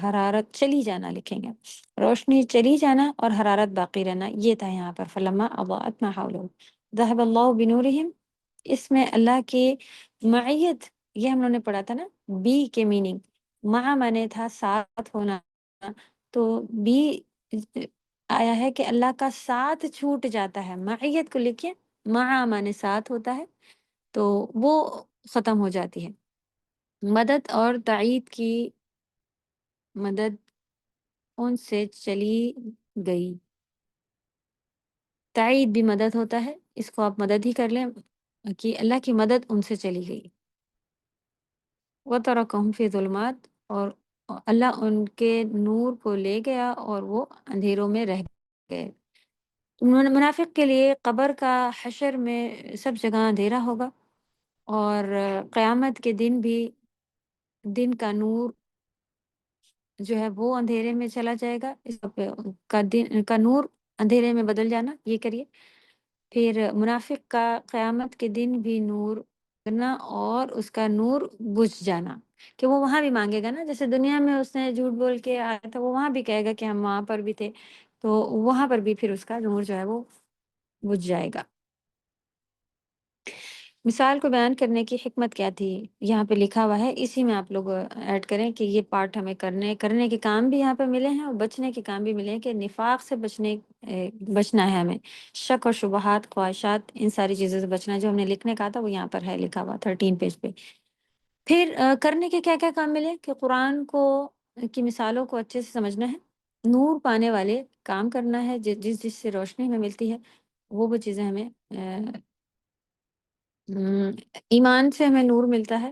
Speaker 1: حرارت چلی جانا، لکھیں گے روشنی چلی جانا اور حرارت باقی رہنا، یہ تھا یہاں پر فلما اضاءت ما حوله ذهب اللہ بنورہم۔ اس میں اللہ کی معیت، یہ ہم لوگوں نے پڑھا تھا نا، بی کے میننگ، مع مانے تھا ساتھ ہونا، تو بی آیا ہے کہ اللہ کا ساتھ چھوٹ جاتا ہے، معیت کو لکھیں، مع مانے ساتھ ہوتا ہے تو وہ ختم ہو جاتی ہے۔ مدد اور تائید کی مدد ان سے چلی گئی، تائید بھی مدد ہوتا ہے، اس کو آپ مدد ہی کر لیں کہ اللہ کی مدد ان سے چلی گئی۔ وَتَرَكَهُمْ فِي ظُلُمَاتٍ، اور اللہ ان کے نور کو لے گیا اور وہ اندھیروں میں رہ گئے۔ منافق کے لیے قبر کا، حشر میں سب جگہ اندھیرا ہوگا، اور قیامت کے دن بھی دن کا نور جو ہے وہ اندھیرے میں چلا جائے گا، اس کا دن کا نور اندھیرے میں بدل جانا، یہ کریے۔ پھر منافق کا قیامت کے دن بھی نور کرنا اور اس کا نور بجھ جانا، کہ وہ وہاں بھی مانگے گا نا، جیسے دنیا میں اس نے جھوٹ بول کے آیا تھا، وہ وہاں بھی کہے گا کہ ہم وہاں پر بھی تھے، تو وہاں پر بھی پھر اس کا نور جو ہے وہ بجھ جائے گا۔ مثال کو بیان کرنے کی حکمت کیا تھی یہاں پہ لکھا ہوا ہے، اسی میں آپ لوگ ایڈ کریں کہ یہ پارٹ ہمیں کرنے کے کام بھی یہاں پہ ملے ہیں اور بچنے کے کام بھی ملے ہیں، کہ نفاق سے بچنا ہے ہمیں، شک اور شبہات، خواہشات، ان ساری چیزوں سے بچنا ہے۔ جو ہم نے لکھنے کہا تھا وہ یہاں پر ہے لکھا ہوا 13 پیج پہ۔ پھر کرنے کے کیا کیا کام ملے کہ قرآن کی مثالوں کو اچھے سے سمجھنا ہے، نور پانے والے کام کرنا ہے، جس سے روشنی ہمیں ملتی ہے وہ چیزیں ہمیں ایمان سے ہمیں نور ملتا ہے،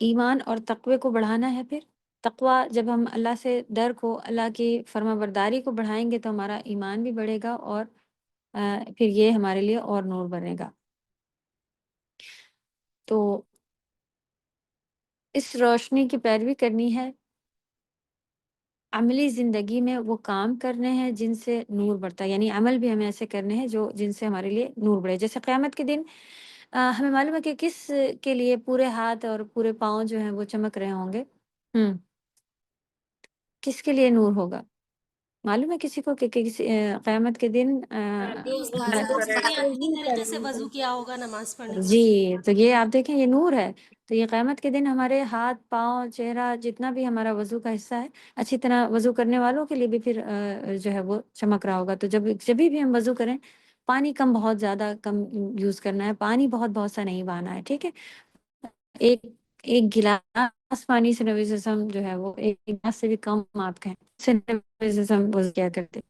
Speaker 1: ایمان اور تقوی کو بڑھانا ہے۔ پھر تقوی جب ہم اللہ سے ڈر کو، اللہ کی فرما برداری کو بڑھائیں گے تو ہمارا ایمان بھی بڑھے گا، اور پھر یہ ہمارے لیے اور نور بنے گا۔ تو اس روشنی کی پیروی کرنی ہے، عملی زندگی میں وہ کام کرنے ہیں جن سے نور بڑھتا ہے، یعنی عمل بھی ہمیں ایسے کرنے ہیں جن سے ہمارے لیے نور بڑھے۔ جیسے قیامت کے دن ہمیں معلوم ہے کہ کس کے لیے پورے ہاتھ اور پورے پاؤں جو ہیں وہ چمک رہے ہوں گے، کس کے لیے نور ہوگا؟ معلوم ہے کسی کو کہ قیامت کے دن
Speaker 5: درست کہا حضرت، جس نے اچھی طریقے سے وضو کیا ہوگا نماز پڑھنے کے لیے۔
Speaker 1: جی، تو یہ آپ دیکھیں یہ نور ہے، تو یہ قیامت کے دن ہمارے ہاتھ، پاؤں، چہرہ، جتنا بھی ہمارا وضو کا حصہ ہے، اچھی طرح وضو کرنے والوں کے لیے بھی پھر جو ہے وہ چمک رہا ہوگا۔ تو جب بھی ہم وضو کریں، پانی بہت زیادہ کم یوز کرنا ہے، پانی بہت سا نہیں بہانا ہے، ٹھیک ہے؟ ایک گلاس پانی سے نبی صلی اللہ علیہ وسلم جو ہے وہ ایک گلاس سے بھی کم آپ کہیں سے نبی صلی اللہ علیہ وسلم وضو کیا کرتے۔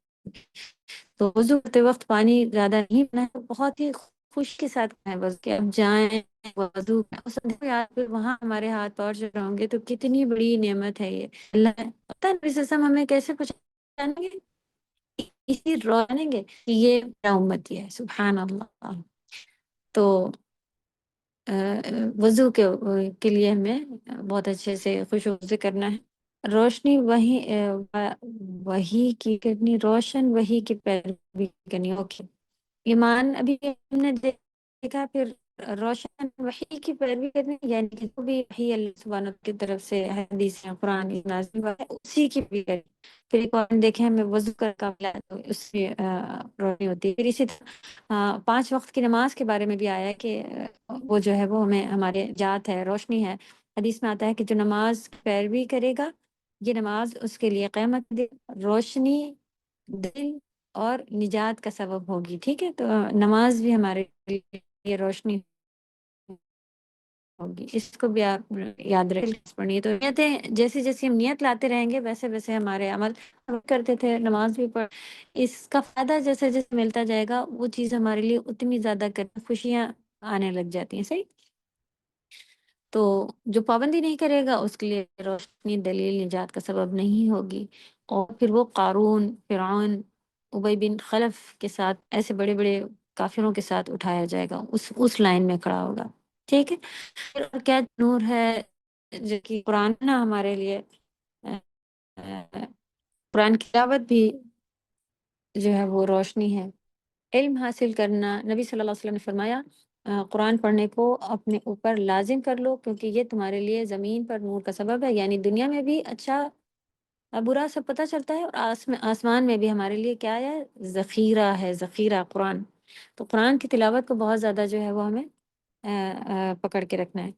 Speaker 1: تو وضو کرتے وقت پانی زیادہ نہیں پینا ہے، بہت ہی خوشی کے ساتھ کرنا ہے وضو، کہ اب جائیں وضو وہاں ہمارے ہاتھ پاؤں جو ہوں گے تو کتنی بڑی نعمت ہے یہ اللہ ہے۔ پتہ ہے نبی صلی اللہ علیہ وسلم ہمیں کیسے پہچانیں گے؟ اسی جانیں گے کہ یہ میرا امتی ہے، سبحان اللہ۔ تو وضو کے لیے ہمیں بہت اچھے سے خشوع سے کرنا ہے۔ روشنی وہی کی کرنی، روشن وہی کی پیروی کرنی، اوکے۔ ایمان ابھی ہم نے دیکھا، پھر روشن وحی کی پیروی کرنی، یعنی کہ جو بھی وحی اللہ سبحانہ کی طرف سے حدیث قرآن نازل ہوا ہے اسی کی بھی کرنی۔ پھر ایک اور دیکھیں ہمیں وضو کا ملا تو اس سے روشنی ہوتی ہے۔ پھر اسی طرح 5 وقت کی نماز کے بارے میں بھی آیا ہے کہ وہ جو ہے وہ ہمیں ہمارے جات ہے، روشنی ہے۔ حدیث میں آتا ہے کہ جو نماز کی پیروی کرے گا، یہ نماز اس کے لیے قیامت دن روشنی، دل اور نجات کا سبب ہوگی، ٹھیک ہے؟ تو نماز بھی ہمارے لیے روشنی ہوگی، اس کو بھی آپ یاد پڑھنی ہے۔ تو نیتیں جیسی جیسی ہم نیت لاتے رہیں گے ویسے ویسے ہمارے عمل کرتے تھے، نماز بھی پڑھ، اس کا فائدہ جیسے جیسے ملتا جائے گا وہ چیز ہمارے لیے اتنی زیادہ خوشیاں آنے لگ جاتی ہیں، صحیح؟ تو جو پابندی نہیں کرے گا اس کے لیے روشنی دلیل نجات کا سبب نہیں ہوگی، اور پھر وہ قارون، فرعون، ابی بن خلف کے ساتھ، ایسے بڑے بڑے کافروں کے ساتھ اٹھایا جائے گا، اس لائن میں کھڑا ہوگا، ٹھیک ہے؟ پھر اور کیا نور ہے جو کہ قرآن نا ہمارے لیے قرآن کی تلاوت بھی جو ہے وہ روشنی ہے۔ علم حاصل کرنا، نبی صلی اللہ علیہ وسلم نے فرمایا قرآن پڑھنے کو اپنے اوپر لازم کر لو، کیونکہ یہ تمہارے لیے زمین پر نور کا سبب ہے، یعنی دنیا میں بھی اچھا برا سب پتہ چلتا ہے، اور آسمان میں بھی ہمارے لیے کیا ہے؟ ذخیرہ ہے، ذخیرہ قرآن۔ تو قرآن کی تلاوت کو بہت زیادہ جو ہے وہ ہمیں پکڑ کے رکھنا ہے۔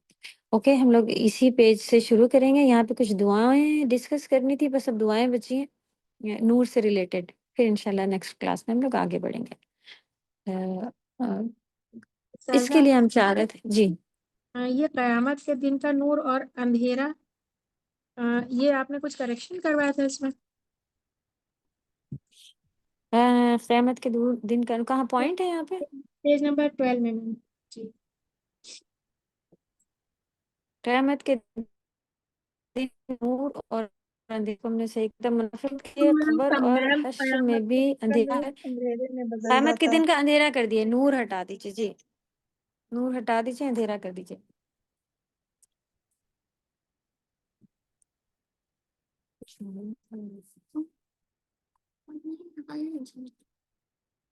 Speaker 1: اوکے، ہم لوگ اسی پیج سے شروع کریں گے۔ یہاں پہ کچھ دعائیں ڈسکس کرنی تھی، بس اب دعائیں بچی ہیں نور سے ریلیٹڈ، پھر انشاءاللہ نیکسٹ کلاس میں ہم لوگ آگے بڑھیں گے۔ اس کے لیے ہم چاہ رہے تھے جی،
Speaker 4: یہ قیامت کے دن کا نور اور اندھیرا، یہ آپ نے کچھ کریکشن کروایا تھا اس میں؟
Speaker 1: قیامت کے دن کا کہاں پوائنٹ ہے یہاں پہ؟
Speaker 4: پیج نمبر 12 میں جی۔
Speaker 1: قیامت کے دن نور اور اندھیرے میں سے ایک دم منافق کے قبر اور حشر میں بھی اندھیرا ہے۔
Speaker 4: اندھیرے میں بدل
Speaker 1: قیامت کے
Speaker 4: جاتا
Speaker 1: دن کا اندھیرا کر دیے، نور ہٹا دیجیے، جی نور ہٹا دیجیے، اندھیرا کر دیجیے۔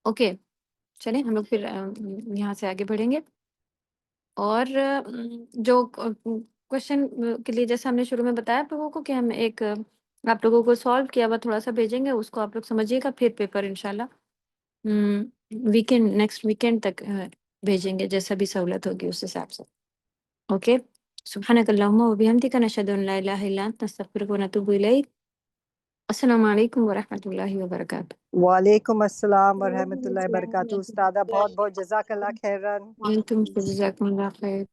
Speaker 1: اوکے، چلیں ہم لوگ پھر یہاں سے آگے بڑھیں گے، اور جو کوشچن کے لیے جیسے ہم نے شروع میں بتایا آپ لوگوں کو کہ ہم ایک آپ لوگوں کو سالو کیا ہوا تھوڑا سا بھیجیں گے، اس کو آپ لوگ سمجھیے گا، پھر پیپر انشاءاللہ ویکینڈ نیکسٹ ویکینڈ تک بھیجیں گے جیسا بھی سہولت ہوگی اس حساب سے. اوکے. سبحانک اللہم و بحمدک نشہد ان لا الہ الا انت نستغفرک و نتوب الیک. السلام علیکم ورحمۃ اللہ وبرکاتہ.
Speaker 6: وعلیکم السلام ورحمۃ اللہ وبرکاتہ. استادہ بہت بہت جزاک اللہ خیرن.
Speaker 1: وانتم جزاکم اللہ خیر.